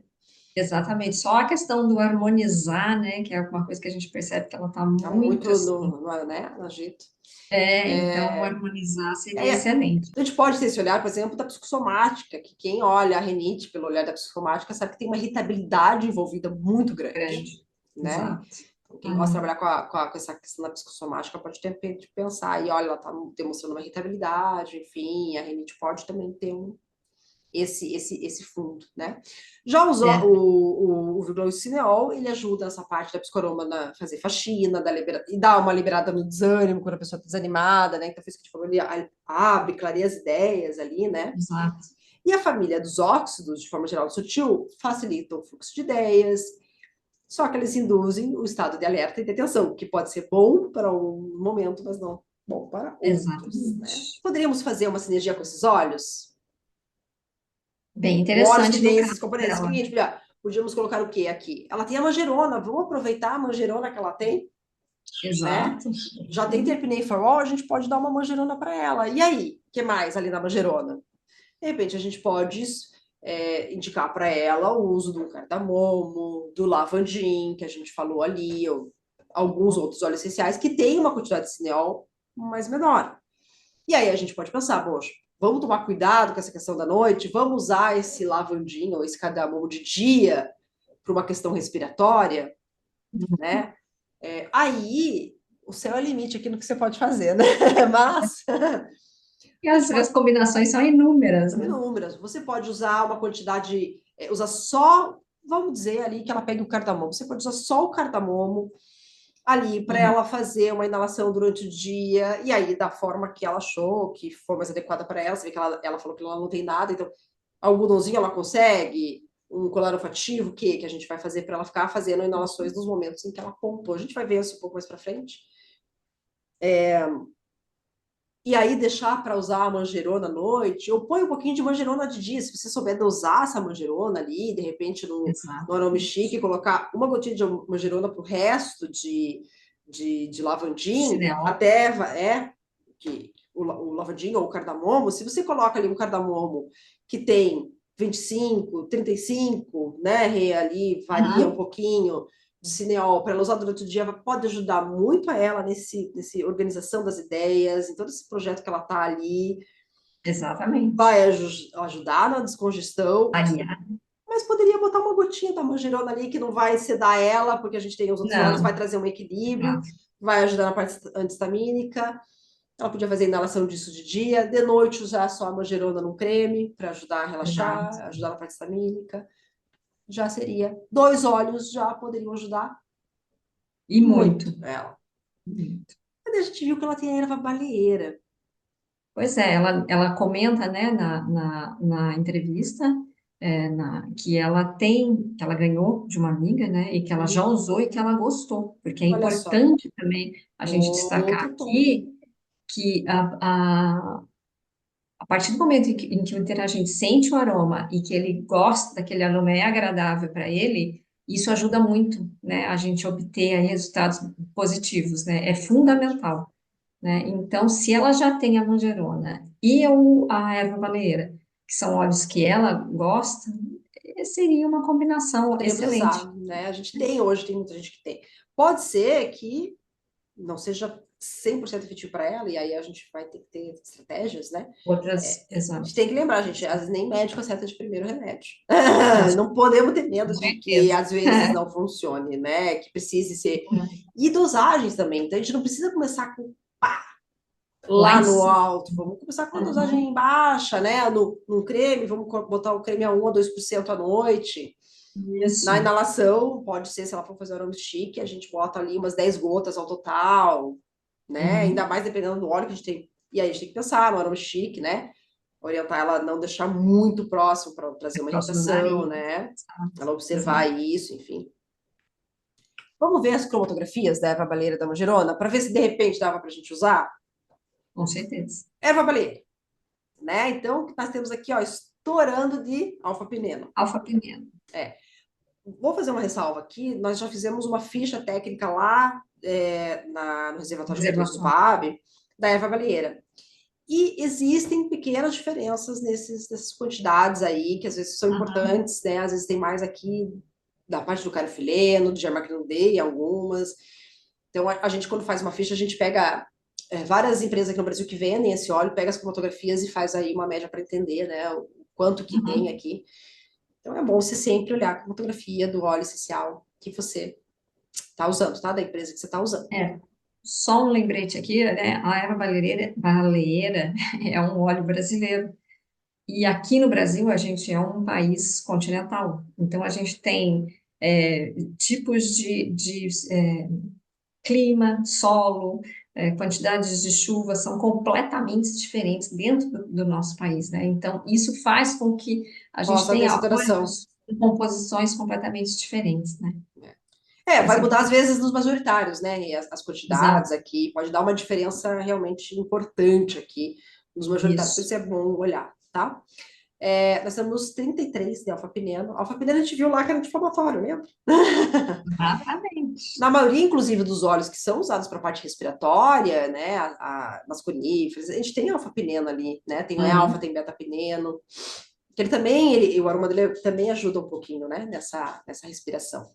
exatamente. Só a questão do harmonizar, né, que é uma coisa que a gente percebe que ela está Tá muito muito assim. né, no jeito. Então, harmonizar E seria aí, excelente. a gente pode ter esse olhar, por exemplo, da psicossomática, que quem olha a rinite pelo olhar da psicossomática sabe que tem uma irritabilidade envolvida muito grande, Grande. né? Exato. Então, quem gosta de Uhum. trabalhar com essa questão da psicossomática pode ter de pensar, e olha, ela está demonstrando uma irritabilidade, enfim, a rinite pode também ter esse fundo, né? Já É, o vigloicineol, ele ajuda essa parte da psicoroma a fazer faxina, e dá uma liberada no desânimo quando a pessoa está desanimada, né? Então, foi isso que a gente falou, ele abre, clareia as ideias ali, né? exato. E a família dos óxidos, de forma geral, sutil, facilita o fluxo de ideias, só que eles induzem o estado de alerta e de atenção, que pode ser bom para um momento, mas não bom para outros, né? Exatamente. Poderíamos fazer uma sinergia com esses óleos? Bem Óleos que interessante no têm esses caso componentes. dela. Seguinte, podíamos colocar o quê aqui? Ela tem a manjerona, vamos aproveitar a manjerona que ela tem, né? Exato. Já tem terpineifarol, a gente pode dar uma manjerona para ela. E aí, o que mais ali na manjerona? De repente, a gente pode indicar para ela o uso do cardamomo, do lavandim, que a gente falou ali, ou alguns outros óleos essenciais que têm uma quantidade de cineol mais menor. E aí a gente pode pensar, poxa, vamos tomar cuidado com essa questão da noite, vamos usar esse lavandim ou esse cardamomo de dia para uma questão respiratória, né? Aí o céu é o limite aqui no que você pode fazer, né? Mas E a gente as pode combinações são inúmeras, são né? inúmeras. Você pode usar uma quantidade, usar só, vamos dizer ali que ela pegue o cardamomo. Você pode usar só o cardamomo ali para Uhum. ela fazer uma inalação durante o dia, e aí da forma que ela achou que for mais adequada para ela. Você vê que ela falou que ela não tem nada, então algodãozinho ela consegue, um colar olfativo, o que a gente vai fazer para ela ficar fazendo inalações nos momentos em que ela apontou. A gente vai ver isso um pouco mais para frente. E aí deixar para usar a manjerona à noite, ou põe um pouquinho de manjerona de dia, se você souber dosar essa manjerona ali, de repente no aroma chique, Exatamente. colocar uma gotinha de manjerona para o resto de lavandim, Cineol. até que o lavandim ou o cardamomo, se você coloca ali um cardamomo que tem 25, 35, né, ali varia um Uhum. pouquinho, de cineol para ela usar durante o dia pode ajudar muito a ela nesse organização das ideias, em todo esse projeto que ela está ali, vai Exatamente. ajudar na descongestão, Aliás, mas poderia botar uma gotinha da manjerona ali que não vai sedar ela, porque a gente tem os outros óleos, vai não. trazer um equilíbrio, Exato. vai ajudar na parte antistamínica. Ela podia fazer inalação disso de dia, de noite usar só a manjerona num creme para ajudar a Exato. relaxar, ajudar na parte histamínica. Já seria. 2 óleos já poderiam ajudar E muito. muito ela. Muito. Mas a gente viu que ela tem a erva baleeira. Pois é, ela comenta, né, na entrevista, que ela tem, que ela ganhou de uma amiga, né, e que ela já Uhum. usou e que ela gostou, porque é Olha só, importante também a gente destacar outro ponto. aqui que a partir do momento em que o interagente sente o aroma e que ele gosta daquele aroma, é agradável para ele, isso ajuda muito, né, a gente obter aí resultados positivos, né, é fundamental, né? Então, se ela já tem a manjerona e a erva baleeira, que são óleos que ela gosta, seria uma combinação Poderíamos excelente. usar, né? A gente tem hoje, tem muita gente que tem. Pode ser que não seja 100% efetivo para ela, e aí a gente vai ter que ter estratégias, né? Outras, A gente exato, tem que lembrar, gente, às vezes nem médico acerta de primeiro remédio. com Não podemos ter com medo de que certeza. às vezes não funcione, né? Que precise ser. E dosagens também. Então a gente não precisa começar com Lá lá em no cima. alto. Vamos começar com a Uhum. dosagem baixa, né? No creme, vamos botar o creme a 1 a 2% à noite. Na Isso. inalação, pode ser, se ela for fazer aroma chique, a gente bota ali umas 10 gotas ao total, né? Ainda Uhum. mais dependendo do óleo que a gente tem. E aí a gente tem que pensar no aroma chique, né? Orientar ela a não deixar muito próximo para trazer uma Próximo do irritação, nariz. né? Exato, Ela observar exato. isso, enfim. Vamos ver as cromatografias da erva baleira da manjerona para ver se de repente dava para a gente usar? Com certeza. Erva baleira, né? Então, nós temos aqui, ó, estourando de alfa-pineno. Alfa-pineno. Vou fazer uma ressalva aqui, nós já fizemos uma ficha técnica lá no Reservatório de Culturas do Reservatório. PAB, da erva baleeira. E existem pequenas diferenças nessas quantidades aí, que às vezes são importantes, né? Às vezes tem mais aqui da parte do carofileno, do germacrinodei, algumas. Então, a gente, quando faz uma ficha, a gente pega várias empresas aqui no Brasil que vendem esse óleo, pega as cromatografias e faz aí uma média para entender, né? O quanto que tem aqui. Então, é bom você sempre olhar a fotografia do óleo essencial que você está usando, tá? Da empresa que você está usando. Só um lembrete aqui, né? A erva baleeira é um óleo brasileiro. E aqui no Brasil, a gente é um país continental. Então, a gente tem tipos de clima, solo, quantidades de chuva são completamente diferentes dentro do nosso país, né? Então, isso faz com que a gente Possa ter tenha saturação. óleos com composições completamente diferentes, né? Vai mudar às vezes nos majoritários, né? E as quantidades Exato, aqui, pode dar uma diferença realmente importante aqui nos majoritários, por isso. isso é bom olhar, tá? Nós temos 33 de alfa-pineno. Alfa-pineno a gente viu lá que era anti-inflamatório, lembra? Exatamente. Na maioria, inclusive, dos óleos que são usados para a parte respiratória, né? Nas coníferas, a gente tem alfa-pineno ali, né? Tem alfa, tem beta-pineno. Que ele também, o aroma dele também ajuda um pouquinho, né? Nessa respiração.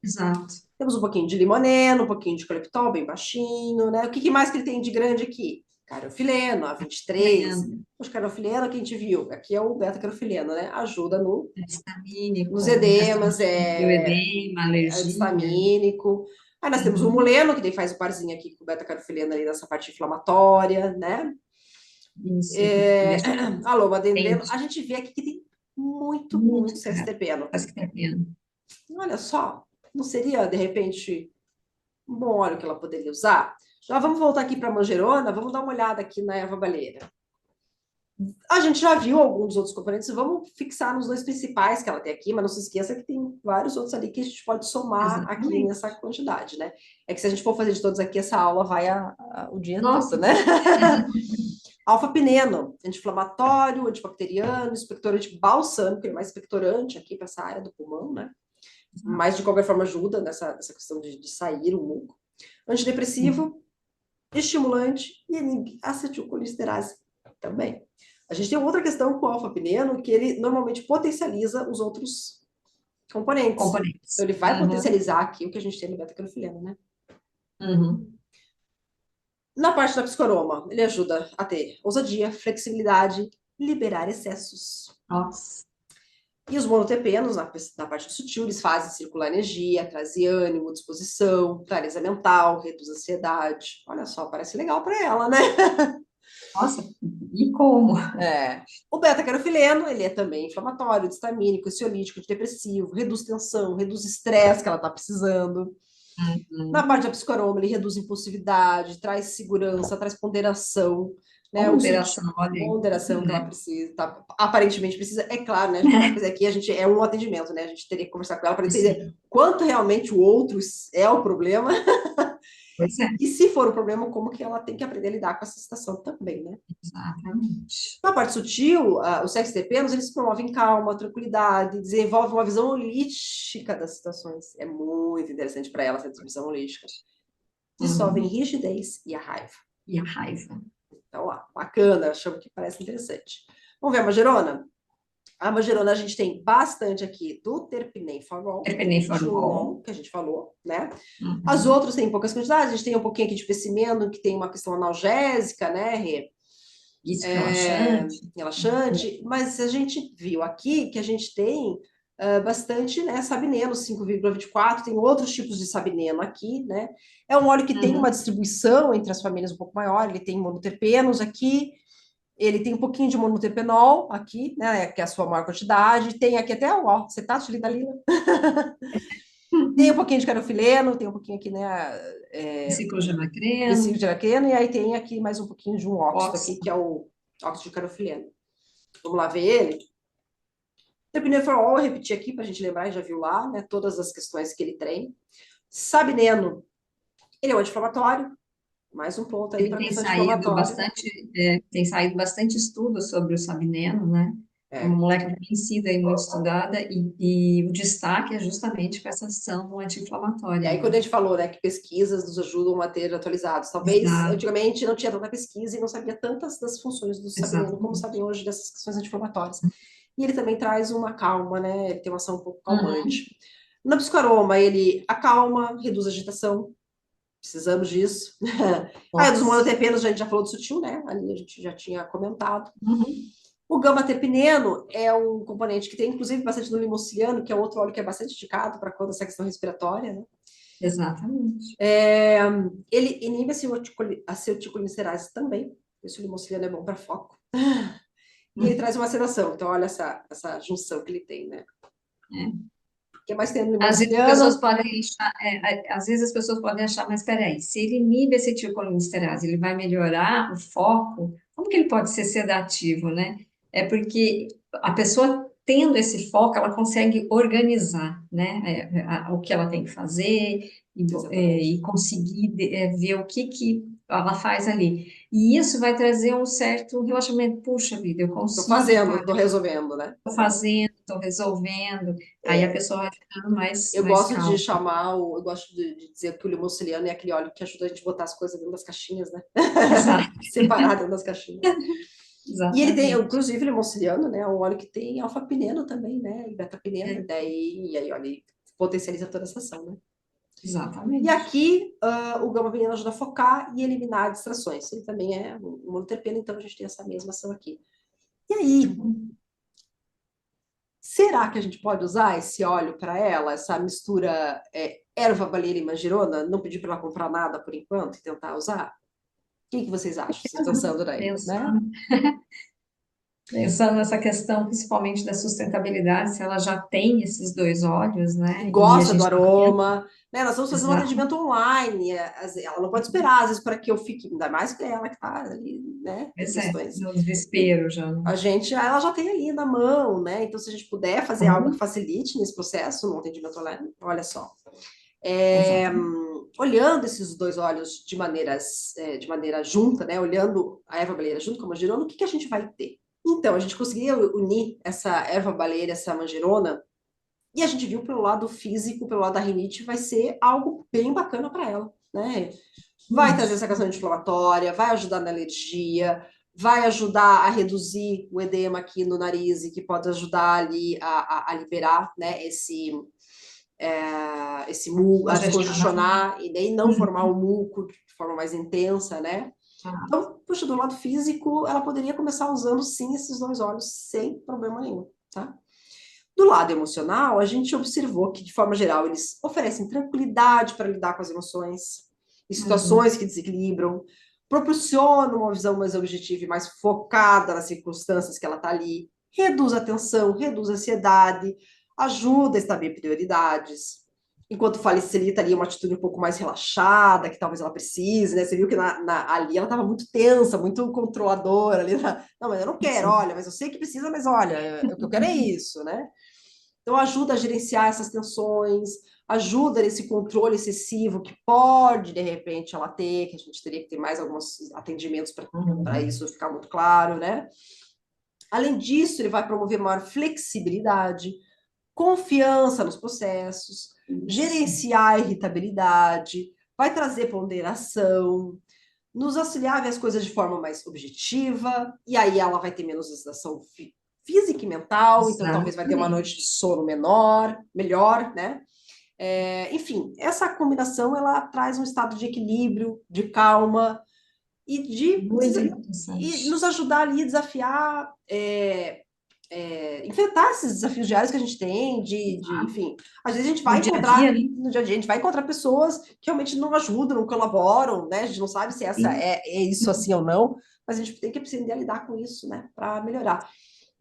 Exato. Temos um pouquinho de limoneno, um pouquinho de coleptol, bem baixinho, né? O que mais que ele tem de grande aqui? Carofileno, A23. Treino, Os carofileno que a gente viu, aqui é o beta-carofileno, né? Ajuda nos histamínico, questão edemas, do edema, alergia. antistamínico. Aí nós temos o Uhum. muleno, que daí faz o parzinho aqui com o beta-carofileno ali nessa parte inflamatória, né? Isso, que deixa A loma-dendreno. A quente, gente vê aqui que tem muito, muito muito caro. CSTPeno. Faz que tem pena. Olha só, não seria, de repente, um bom óleo que ela poderia usar? Já vamos voltar aqui para a manjerona, vamos dar uma olhada aqui na erva baleeira. A gente já viu alguns dos outros componentes, vamos fixar nos dois principais que ela tem aqui, mas não se esqueça que tem vários outros ali que a gente pode somar aqui Exatamente. nessa quantidade, né? É que se a gente for fazer de todos aqui, essa aula vai o dia todo, Nossa, né? Alfa-pineno, anti-inflamatório, antibacteriano, expectorante balsâmico, ele é mais expectorante aqui para essa área do pulmão, né? Mas de qualquer forma ajuda nessa questão de sair o muco. Antidepressivo, estimulante e inibe acetilcolisterase também. A gente tem outra questão com o alfa-pineno, que ele normalmente potencializa os outros componentes. Então, componentes. ele vai potencializar aqui o que a gente tem no beta-carofileno, né? Na parte da psicoroma, ele ajuda a ter ousadia, flexibilidade, liberar excessos. Nossa, E os monoterpenos, na parte do sutil, eles fazem circular energia, trazem ânimo, disposição, clareza mental, reduz a ansiedade. Olha só, parece legal para ela, né? nossa, e como? O beta-carofileno, ele é também inflamatório, histamínico, ansiolítico, antidepressivo, reduz tensão, reduz estresse que ela está precisando. Na parte da psicoroma, ele reduz impulsividade, traz segurança, traz ponderação, né? Ponderação, olha aí. Ponderação que ela precisa, aparentemente precisa. É claro, né? A gente pode fazer aqui, é um atendimento, né? A gente teria que conversar com ela para entender quanto realmente o outro é o problema. Pois é, E se for o problema, como que ela tem que aprender a lidar com essa situação também, né? exatamente. Na parte sutil, os CXTPs, eles promovem calma, tranquilidade, desenvolvem uma visão holística das situações. É muito interessante para ela essa visão holística. Dissolvem rigidez e a raiva. E a raiva. Então, ó, bacana, achamos que parece interessante. Vamos ver a manjerona? A manjerona a gente tem bastante aqui do terpinefarol, Terpinefarol. que a gente falou, né? As outras têm poucas quantidades, a gente tem um pouquinho aqui de pecimento, que tem uma questão analgésica, né, Rê? Isso, relaxante. Relaxante, mas a gente viu aqui que a gente tem bastante, né, sabineno, 5,24, tem outros tipos de sabineno aqui, né? É um óleo que tem uma distribuição entre as famílias um pouco maior, ele tem monoterpenos aqui, ele tem um pouquinho de monoterpenol aqui, né, que é a sua maior quantidade, tem aqui até o acetato de lidalina, tem um pouquinho de carofileno, tem um pouquinho aqui, né, Ciclogermacreno. bicicloracreno, e aí tem aqui mais um pouquinho de um óxido aqui, Óxido. que é o óxido de carofileno. Vamos lá ver ele. Terpinefarol, eu repeti aqui para a gente lembrar, já viu lá, né, todas as questões que ele tem. Sabineno, ele é um anti-inflamatório, mais um ponto aí Ele para tem questão saído anti-inflamatória. bastante, tem saído bastante estudo sobre o sabineno, né? É uma molécula conhecida e muito estudada, e o destaque é justamente para essa ação E anti-inflamatória, aí, né? quando a gente falou, né, que pesquisas nos ajudam a ter atualizados, talvez Exato, antigamente não tinha tanta pesquisa e não sabia tantas das funções do sabendo como exatamente. sabem hoje dessas questões anti-inflamatórias. E ele também traz uma calma, né? Ele tem uma ação um pouco Uhum, calmante. No psicoaroma, ele acalma, reduz a agitação, precisamos disso. Aí, dos nossa. monoterpenos, a gente já falou do sutil, né? Ali a gente já tinha comentado. Uhum, O gama-terpineno é um componente que tem, inclusive, bastante no limociliano, que é outro óleo que é bastante indicado para quando essa questão respiratória, né? exatamente. É, ele inibe a acetilcolinesterase também. Esse limociliano é bom para foco. E ele traz uma sedação. Então, olha essa junção que ele tem, né? É. O que mais tem no Às vezes as pessoas limociliano? podem achar, às vezes as pessoas podem achar, mas espera aí, se ele inibe esse acetilcolinesterase, ele vai melhorar o foco, como que ele pode ser sedativo, né? É porque a pessoa tendo esse foco, ela consegue organizar, né, o que ela tem que fazer e Exatamente. conseguir ver o que que ela faz ali. E isso vai trazer um certo relaxamento. Puxa vida, eu Estou consigo fazendo, parar, estou resolvendo, né? estou fazendo, estou resolvendo. Aí a pessoa vai ficando Eu mais gosto de calma. chamar, eu gosto de dizer que o limociliano é aquele óleo que ajuda a gente a botar as coisas dentro das caixinhas, né? Exato, Separado dentro das caixinhas. E ele tem, exatamente. inclusive, o limociliano, né? Um óleo que tem alfa-pineno também, né? E beta-pineno, É, e aí, olha, ele potencializa toda essa ação, né? E exatamente. aqui, o gama-pineno ajuda a focar e eliminar distrações. Ele também é um monoterpeno, então a gente tem essa mesma ação aqui. E aí, Uhum. será que a gente pode usar esse óleo para ela, essa mistura erva, baleira e manjerona? Não pedir para ela comprar nada por enquanto e tentar usar? O que vocês acham? Vocês pensando daí, né? Pensando, pensando nessa questão, principalmente da sustentabilidade, se ela já tem esses dois óleos, E né? E a gosta do gente está vendo, aroma, né? Nós vamos fazer um exato, atendimento online. Ela não pode esperar, às vezes, para que eu fique, ainda mais que ela que está ali, né? Em pois é, questões. no desespero já, né? A gente, ela já tem ali na mão, né? Então, se a gente puder fazer algo que Uhum. facilite nesse processo, no atendimento online, olha só. É, Exatamente. olhando esses dois olhos de maneira junta, né? Olhando a erva baleeira junto com a manjerona, o que que a gente vai ter? Então, a gente conseguia unir essa erva baleeira, essa manjerona, e a gente viu pelo lado físico, pelo lado da rinite, vai ser algo bem bacana para ela, né? Vai trazer Isso. essa questão anti-inflamatória, vai ajudar na alergia, vai ajudar a reduzir o edema aqui no nariz e que pode ajudar ali a liberar, né, esse muco, a Congestionar. descongestionar e nem não formar o Uhum. muco de forma mais intensa, né? Ah, Então, puxa, do lado físico, ela poderia começar usando sim esses dois óleos sem problema nenhum, tá? Do lado emocional, a gente observou que, de forma geral, eles oferecem tranquilidade para lidar com as emoções em uhum. situações que desequilibram, proporcionam uma visão mais objetiva e mais focada nas circunstâncias que ela está ali, reduz a tensão, reduz a ansiedade, ajuda a estabelecer prioridades, enquanto facilita ali uma atitude um pouco mais relaxada, que talvez ela precise, né? Você viu que ali ela estava muito tensa, muito controladora ali. Não, mas eu não quero, Sim. olha, mas eu sei que precisa, mas olha, o que eu quero é isso, né? Então, ajuda a gerenciar essas tensões, ajuda nesse controle excessivo que pode, de repente, ela ter, que a gente teria que ter mais alguns atendimentos para Uhum. isso ficar muito claro, né? Além disso, ele vai promover maior flexibilidade, confiança nos processos, Isso. gerenciar a irritabilidade, vai trazer ponderação, nos auxiliar a ver as coisas de forma mais objetiva, e aí ela vai ter menos excitação física e mental, então talvez vai ter uma noite de Exatamente. sono melhor, né? Enfim, essa combinação ela traz um estado de equilíbrio, de calma e Muito e interessante. nos ajudar ali a desafiar, enfrentar esses desafios diários que a gente tem, enfim, às vezes a gente No vai dia a dia, encontrar, né? no dia a dia, a gente vai encontrar pessoas que realmente não ajudam, não colaboram, né? A gente não sabe se essa Sim. é isso assim ou não, mas a gente tem que aprender a lidar com isso, né? Para melhorar.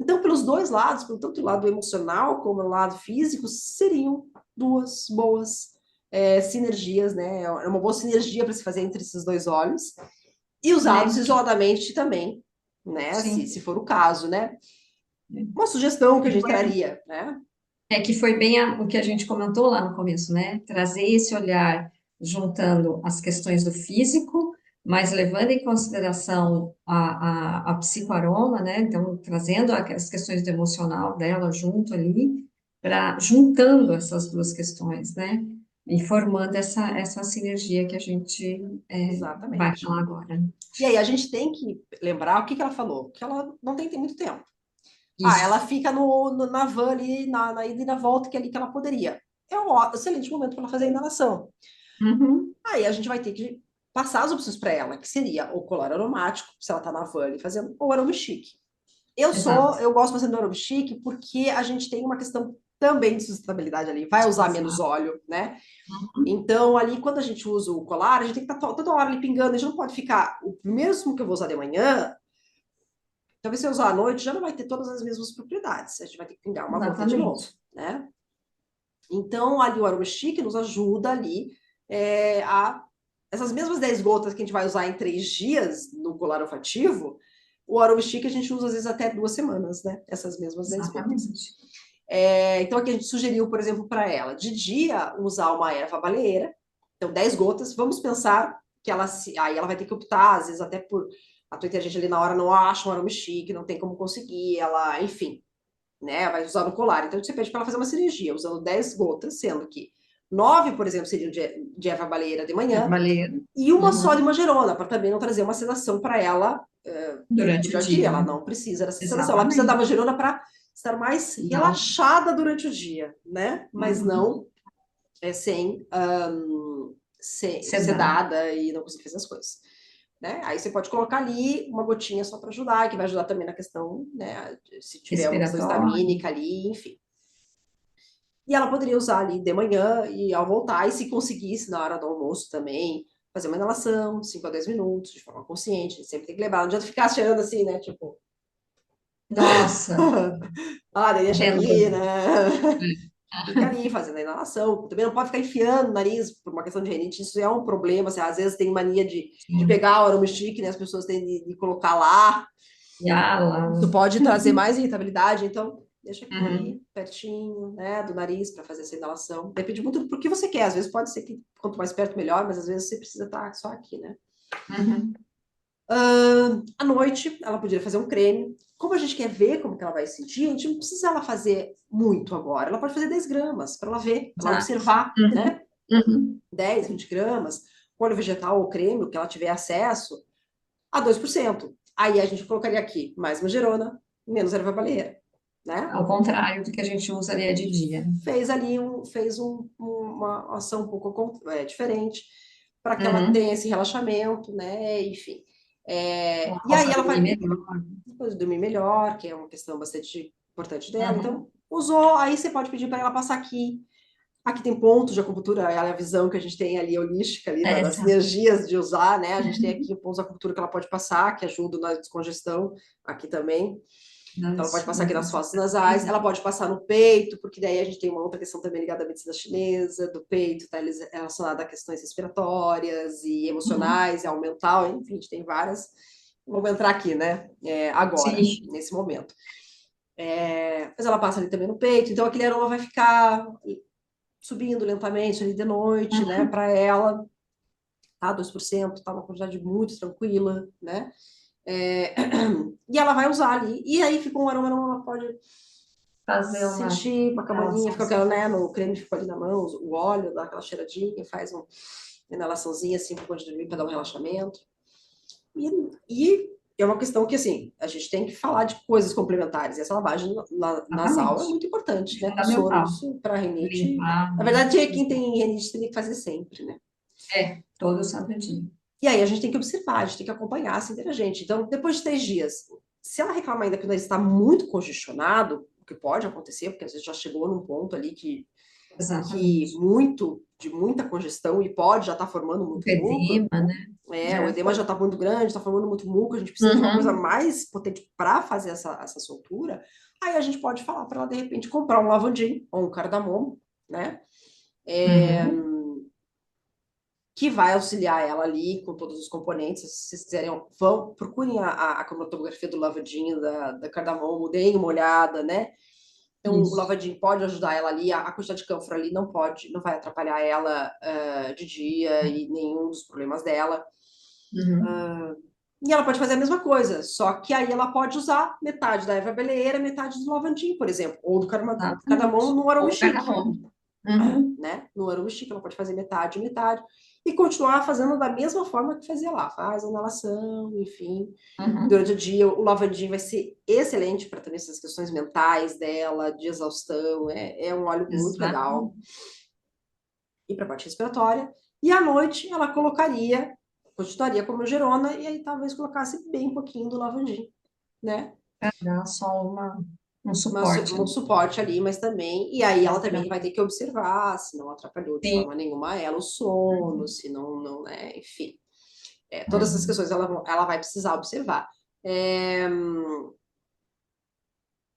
Então, pelos dois lados, tanto o lado emocional como o lado físico, seriam duas boas sinergias, né? É uma boa sinergia para se fazer entre esses dois olhos e usados Né? isoladamente também, né? Se Sim. for o caso, né? Uma sugestão que a gente traria, né? É que foi bem o que a gente comentou lá no começo, né? Trazer esse olhar juntando as questões do físico mas levando em consideração a psicoaroma, né? Então, trazendo as questões do emocional dela junto ali, juntando essas duas questões, né? E formando essa sinergia que a gente vai Exatamente. falar agora. E aí a gente tem que lembrar o que que ela falou, que ela não tem muito tempo. Ah, ela Isso. fica na van ali, na ida e na volta, que é ali que ela poderia. É um excelente momento para ela fazer a inalação. Uhum. Aí a gente vai ter que passar as opções para ela, que seria o colar aromático, se ela está na van ali fazendo, ou aroma chique. Exato. Eu gosto bastante do aroma chique porque a gente tem uma questão também de sustentabilidade ali, vai usar menos Exato. óleo, né? Uhum. Então, ali, quando a gente usa o colar, a gente tem que estar toda hora ali pingando, a gente não pode ficar, o mesmo que eu vou usar de manhã, talvez se eu usar à noite, já não vai ter todas as mesmas propriedades, a gente vai ter que pingar uma gota de novo, Exatamente. né? Então, ali o aroma chique nos ajuda ali a essas mesmas 10 gotas que a gente vai usar em 3 dias no colar olfativo, o aroma chique a gente usa às vezes até 2 semanas, né? Essas mesmas 10 gotas. Exatamente. Então, aqui a gente sugeriu, por exemplo, para ela, de dia, usar uma erva baleeira, então 10 gotas. Vamos pensar que aí ela vai ter que optar, às vezes até por a tua inteligência ali na hora não acha um aroma chique, não tem como conseguir, ela, enfim, né, vai usar no colar. Então, você pede para ela fazer uma cirurgia, usando 10 gotas, sendo que 9, por exemplo, seriam de erva baleeira de É manhã, baleiro. e uma só de Uhum. manjerona, para também não trazer uma sedação para ela Durante o durante o dia. dia. Ela não precisa dessa sedação, ela precisa da Exatamente. manjerona para estar mais Não. relaxada durante o dia, né? Mas Uhum. não sem Sedar. sedada e não conseguir fazer as coisas. Né? Aí você pode colocar ali uma gotinha só para ajudar, que vai ajudar também na questão, né? Se tiver uma questão Respiratório. histamínica ali, enfim. E ela poderia usar ali de manhã e ao voltar, e se conseguisse na hora do almoço também, fazer uma inalação, 5 a 10 minutos, de forma consciente. A gente sempre tem que lembrar, não adianta ficar cheirando assim, né? Tipo, Nossa, deixa aqui, relâmpago. né? Fica ali fazendo a inalação. Também não pode ficar enfiando o nariz por uma questão de rinite, isso é um problema. Assim, às vezes tem mania de Sim. pegar o aroma stick, né? As pessoas têm de colocar lá. E ala. Isso pode trazer mais irritabilidade, então deixa Uhum. aqui pertinho, né, do nariz para fazer essa inalação. Depende muito do que você quer. Às vezes pode ser que quanto mais perto melhor, mas às vezes você precisa estar só aqui, né? Uhum. À noite, ela poderia fazer um creme. Como a gente quer ver como que ela vai sentir, a gente não precisa ela fazer muito agora. Ela pode fazer 10 gramas para ela ver, para ela Exato. observar, Uhum. né? Uhum. 10, 20 gramas, óleo vegetal ou creme, o que ela tiver acesso, a 2%. Aí a gente colocaria aqui mais manjerona, menos erva baleeira, né? Ao contrário do que a gente usaria de dia. Fez ali uma ação um pouco diferente para que ela Uhum. tenha esse relaxamento, né? Enfim. Ela E aí possa ela dormir vai melhor. depois dormir melhor, que é uma questão bastante importante dela. Uhum. Então, usou, aí você pode pedir para ela passar aqui. Aqui tem pontos de acupuntura, é a visão que a gente tem ali holística ali das Essa. sinergias de usar, né? A gente tem aqui pontos de acupuntura que ela pode passar, que ajudam na descongestão aqui também. Então, ela pode passar aqui nas Das fossas nasais, ela pode passar no peito, porque daí a gente tem uma outra questão também ligada à medicina chinesa, do peito, está relacionada a questões respiratórias e Uhum. emocionais, e ao mental, enfim, a gente tem várias. Vamos entrar aqui, né? Agora, Sim. nesse momento. Mas ela passa ali também no peito, então aquele aroma vai ficar subindo lentamente ali de noite, né? Uhum. Para ela, tá? 2%, tá uma quantidade muito tranquila, né? É, e ela vai usar ali. E aí fica um aroma, ela pode Fazer uma sentir uma camaninha, fica aquela, relaçãozinha. né? No creme ficou ali na mão, o óleo, dá aquela cheiradinha, faz uma inalaçãozinha assim para de dormir, para dar um relaxamento. E é uma questão que, assim, a gente tem que falar de coisas complementares. E essa lavagem nasal é Exatamente. muito importante, né? Com Fundamental. soro para rinite. Limpar, Na né? verdade, quem tem rinite tem que fazer sempre, né? Todo santo dia. E aí a gente tem que observar, a gente tem que acompanhar assim, a gente. Então, depois de 3 dias, se ela reclamar ainda que o nariz está muito congestionado, o que pode acontecer, porque às vezes já chegou num ponto ali que Exatamente. de muita congestão e pode já estar formando O muito muco, edema, né? o É. edema já está muito grande, está formando muito muco, a gente precisa de uma coisa Uhum. mais potente para fazer essa soltura, aí a gente pode falar para ela, de repente, comprar um lavandin ou um cardamomo, né? Uhum. Que vai auxiliar ela ali com todos os componentes. Se vocês quiserem, procurem a cromatografia do lavandinho, da cardamomo, deem uma olhada, né? Então, o Isso. lavandinho pode ajudar ela ali, a quantidade de cânfora ali não vai atrapalhar ela de dia e nenhum dos problemas dela. E ela pode fazer a mesma coisa, só que aí ela pode usar metade da erva beleeira, metade do lavandin, por exemplo, ou do cardamomo Exatamente. no aroma Ou chique, cardamomo. Uhum. né? No aroma chique, ela pode fazer metade, metade, e continuar fazendo da mesma forma que fazia lá, faz a inalação, enfim. Uhum. Durante o dia, o lavandin vai ser excelente para também essas questões mentais dela, de exaustão, é um óleo muito legal. Exatamente. E para a parte respiratória. E à noite, ela continuaria como gerona, e aí talvez colocasse bem pouquinho do lavandin, né? Dá só um suporte, Um né? suporte ali, mas também. E aí ela Mas também vai ter que observar se não atrapalhou de sim. forma nenhuma ela o sono, se não, não, né? Enfim. Todas essas Uhum. questões ela vai precisar observar. É,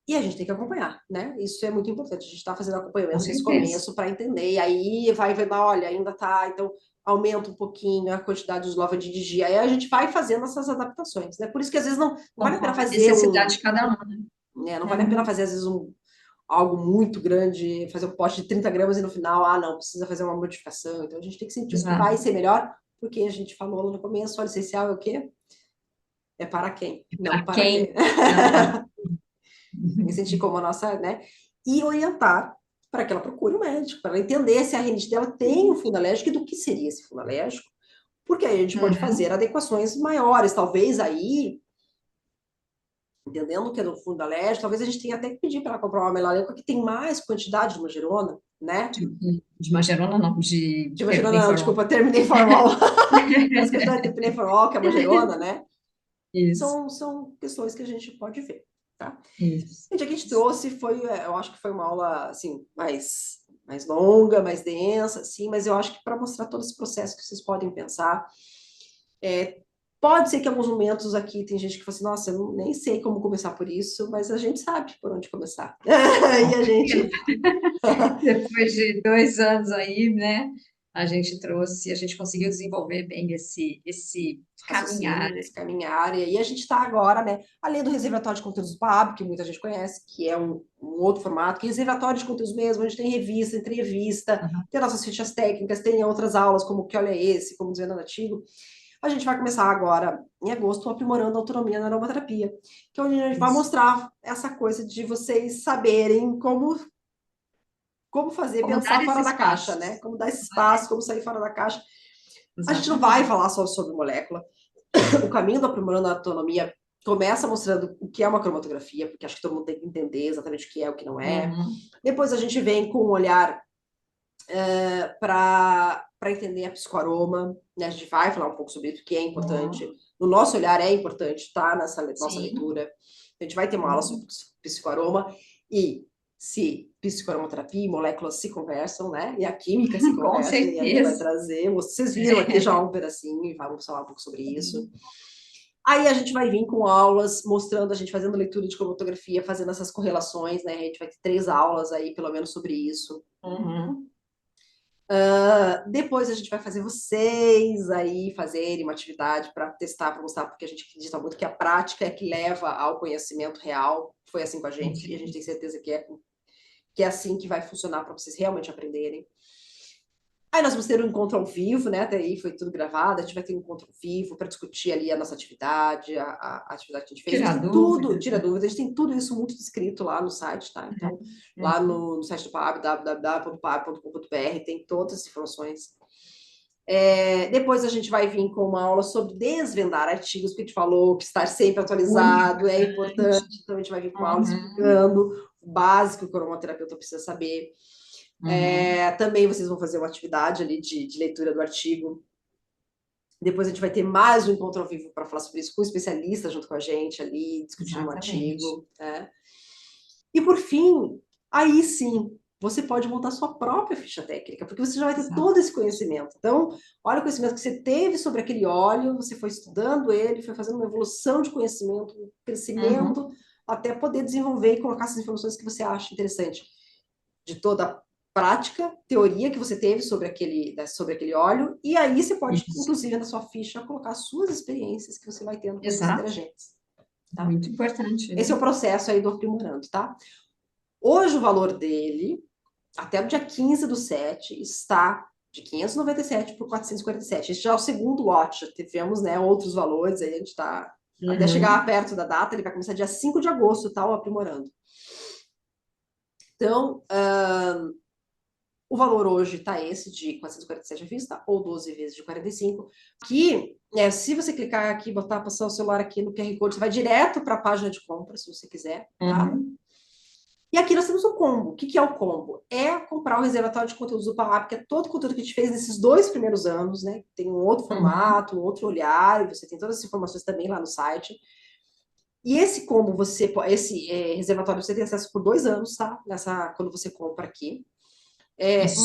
E a gente tem que acompanhar, né? Isso é muito importante. A gente está fazendo Com acompanhamento nesse certeza. começo para entender. E aí vai vendo, olha, ainda tá, então aumenta um pouquinho a quantidade de lava de dia. Aí a gente vai fazendo essas adaptações, né? Por isso que às vezes não vale a pena Conforme a fazer necessidade de cada um, né? né? Não vale a pena Uhum. fazer às vezes algo muito grande, fazer um pote de 30 gramas e no final, não, precisa fazer uma modificação. Então a gente tem que sentir o que vai Exato. ser melhor, porque a gente falou no começo, óleo essencial é o quê? É para quem? Não Para para quem quê? não para. Tem que sentir como a nossa, né? E orientar para que ela procure um médico, para ela entender se a rinite dela tem um fundo alérgico e do que seria esse fundo alérgico, porque aí a gente pode Uhum. fazer adequações maiores, talvez aí, entendendo que é do fundo alérgico, talvez a gente tenha até que pedir para ela comprar uma melaleuca que tem mais quantidade de magerona, né? De magerona, não, de De magerona, não, terpentol. desculpa, terminei-formol. Mais quantidade de terminei-formol, que é a magerona, né? Isso, São questões que a gente pode ver, tá? isso. Gente, a gente trouxe, eu acho que foi uma aula, assim, mais longa, mais densa, assim, mas eu acho que para mostrar todo esse processo que vocês podem pensar, pode ser que em alguns momentos aqui tem gente que fala assim, nossa, eu nem sei como começar por isso, mas a gente sabe por onde começar. Com E a gente... certeza. Depois de 2 anos aí, né, a gente conseguiu desenvolver bem esse caminhar. Raciocínio, esse caminhar, e aí a gente está agora, né, além do reservatório de conteúdos do PAB, que muita gente conhece, que é um outro formato, que é reservatório de conteúdos mesmo, a gente tem revista, entrevista, Uhum. tem nossas fichas técnicas, tem outras aulas, como que olha esse, como dizendo nativo. A gente vai começar agora, em agosto, aprimorando a autonomia na aromaterapia, que é onde a gente vai Isso. mostrar essa coisa de vocês saberem como fazer, Como dar pensar fora esses da caixa, né? passos. Como dar esse espaço, como sair fora da caixa. A gente não vai Exatamente. falar só sobre molécula, o caminho do aprimorando a autonomia começa mostrando o que é uma cromatografia, porque acho que todo mundo tem que entender exatamente o que é, o que não é. Uhum. Depois a gente vem com um olhar para entender a psicoaroma, né? A gente vai falar um pouco sobre isso, que é importante. Uhum. No nosso olhar é importante, tá? Nessa nossa Sim. leitura. A gente vai ter uma aula sobre Uhum. psicoaroma e se psicoaromaterapia e moléculas se conversam, né? E a química se Com conversa, e a gente vai certeza. trazer. Vocês viram aqui já um pedacinho e vamos falar um pouco sobre isso. Aí a gente vai vir com aulas mostrando a gente fazendo leitura de cromatografia, fazendo essas correlações, né? A gente vai ter 3 aulas aí, pelo menos, sobre isso. Uhum. Depois a gente vai fazer vocês aí fazerem uma atividade para testar, para mostrar, porque a gente acredita muito que a prática é que leva ao conhecimento real. Foi assim com a Com gente, e a gente tem certeza. certeza que é assim que vai funcionar para vocês realmente aprenderem. Aí nós vamos ter um encontro ao vivo, né? Até aí foi tudo gravado. A gente vai ter um encontro ao vivo para discutir ali a nossa atividade, a atividade que a gente fez. A gente Tirar tem tudo, dúvidas, tira né? dúvidas, a gente tem tudo isso muito descrito lá no site, tá? Então, lá Uhum. no site do PAB, www.pab.com.br, tem todas as informações. Depois a gente vai vir com uma aula sobre desvendar artigos, que a gente falou que estar sempre Muito atualizado é importante. importante. Então, a gente vai vir com uma aula Uhum. explicando o básico que o aromaterapeuta precisa saber. Uhum. Também vocês vão fazer uma atividade ali de leitura do artigo. Depois a gente vai ter mais um encontro ao vivo para falar sobre isso com um especialista junto com a gente ali, discutindo o Exatamente. artigo. Né? E por fim, aí sim, você pode montar sua própria ficha técnica, porque você já vai ter todo esse Exatamente. conhecimento. Então, olha o conhecimento que você teve sobre aquele óleo, você foi estudando ele, foi fazendo uma evolução de conhecimento, um crescimento, Uhum. até poder desenvolver e colocar essas informações que você acha interessante de toda a prática, teoria que você teve sobre aquele óleo, e aí você pode, Isso. inclusive, na sua ficha, colocar as suas experiências que você vai tendo com esses Exato. detergentes. Tá? Muito importante, Esse é né? o processo aí do aprimorando, tá? Hoje o valor dele, até o dia 15/7, está de 597 por 447. Esse já é o segundo lote, já tivemos, né, outros valores, aí a gente está, até chegar perto da data, ele vai começar dia 5 de agosto, tá, o aprimorando. Então, o valor hoje está esse de 447 à vista, ou 12 vezes de 45. Aqui, se você clicar aqui, passar o celular aqui no QR Code, você vai direto para a página de compra, se você quiser, tá? E aqui nós temos o combo. O que que é o combo? É comprar o reservatório de conteúdos do PAP, que é todo o conteúdo que a gente fez nesses 2 primeiros anos, né? Tem um outro formato, um outro olhar, e você tem todas as informações também lá no site. E esse combo, esse reservatório, você tem acesso por 2 anos, tá? Quando você compra aqui.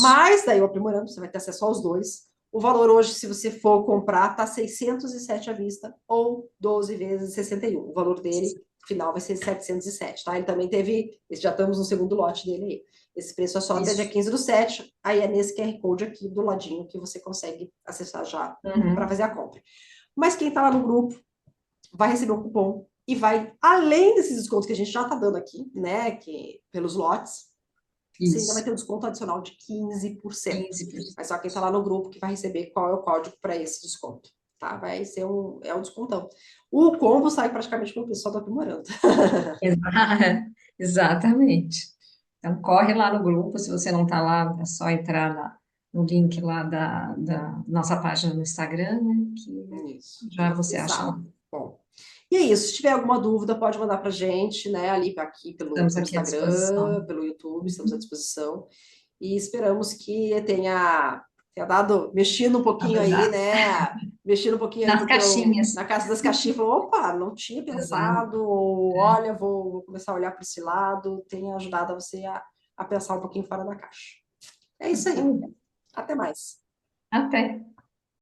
Mas daí o aprimorando, você vai ter acesso aos 2. O valor hoje, se você for comprar, tá 607 à vista, ou 12 vezes 61. O valor dele final vai ser 707, tá? Ele também teve, já estamos no segundo lote dele aí. Esse preço é só até dia 15/7, aí é nesse QR Code aqui do ladinho que você consegue acessar já para fazer a compra. Mas quem tá lá no grupo vai receber um cupom e vai, além desses descontos que a gente já tá dando aqui, né, que pelos lotes, você ainda vai ter um desconto adicional de 15%. Mas só quem tá lá no grupo que vai receber qual é o código para esse desconto, tá? Vai ser um descontão. O combo sai praticamente com o pessoal do aprimorando. Exatamente. Então, corre lá no grupo, se você não está lá, é só entrar no link lá da nossa página no Instagram, né, que Isso. já você acha lá. Bom, e é isso. Se tiver alguma dúvida, pode mandar para a gente, né? Ali aqui pelo Estamos aqui à Instagram, disposição. pelo YouTube, estamos à disposição. E esperamos que tenha mexido um pouquinho aí, né? Mexido um pouquinho aí Nas caixinhas. na caixa das caixinhas. Falou, opa, não tinha pensado, ou olha, vou começar a olhar para esse lado. Tenha ajudado você a pensar um pouquinho fora da caixa. É isso aí. Até mais. Até.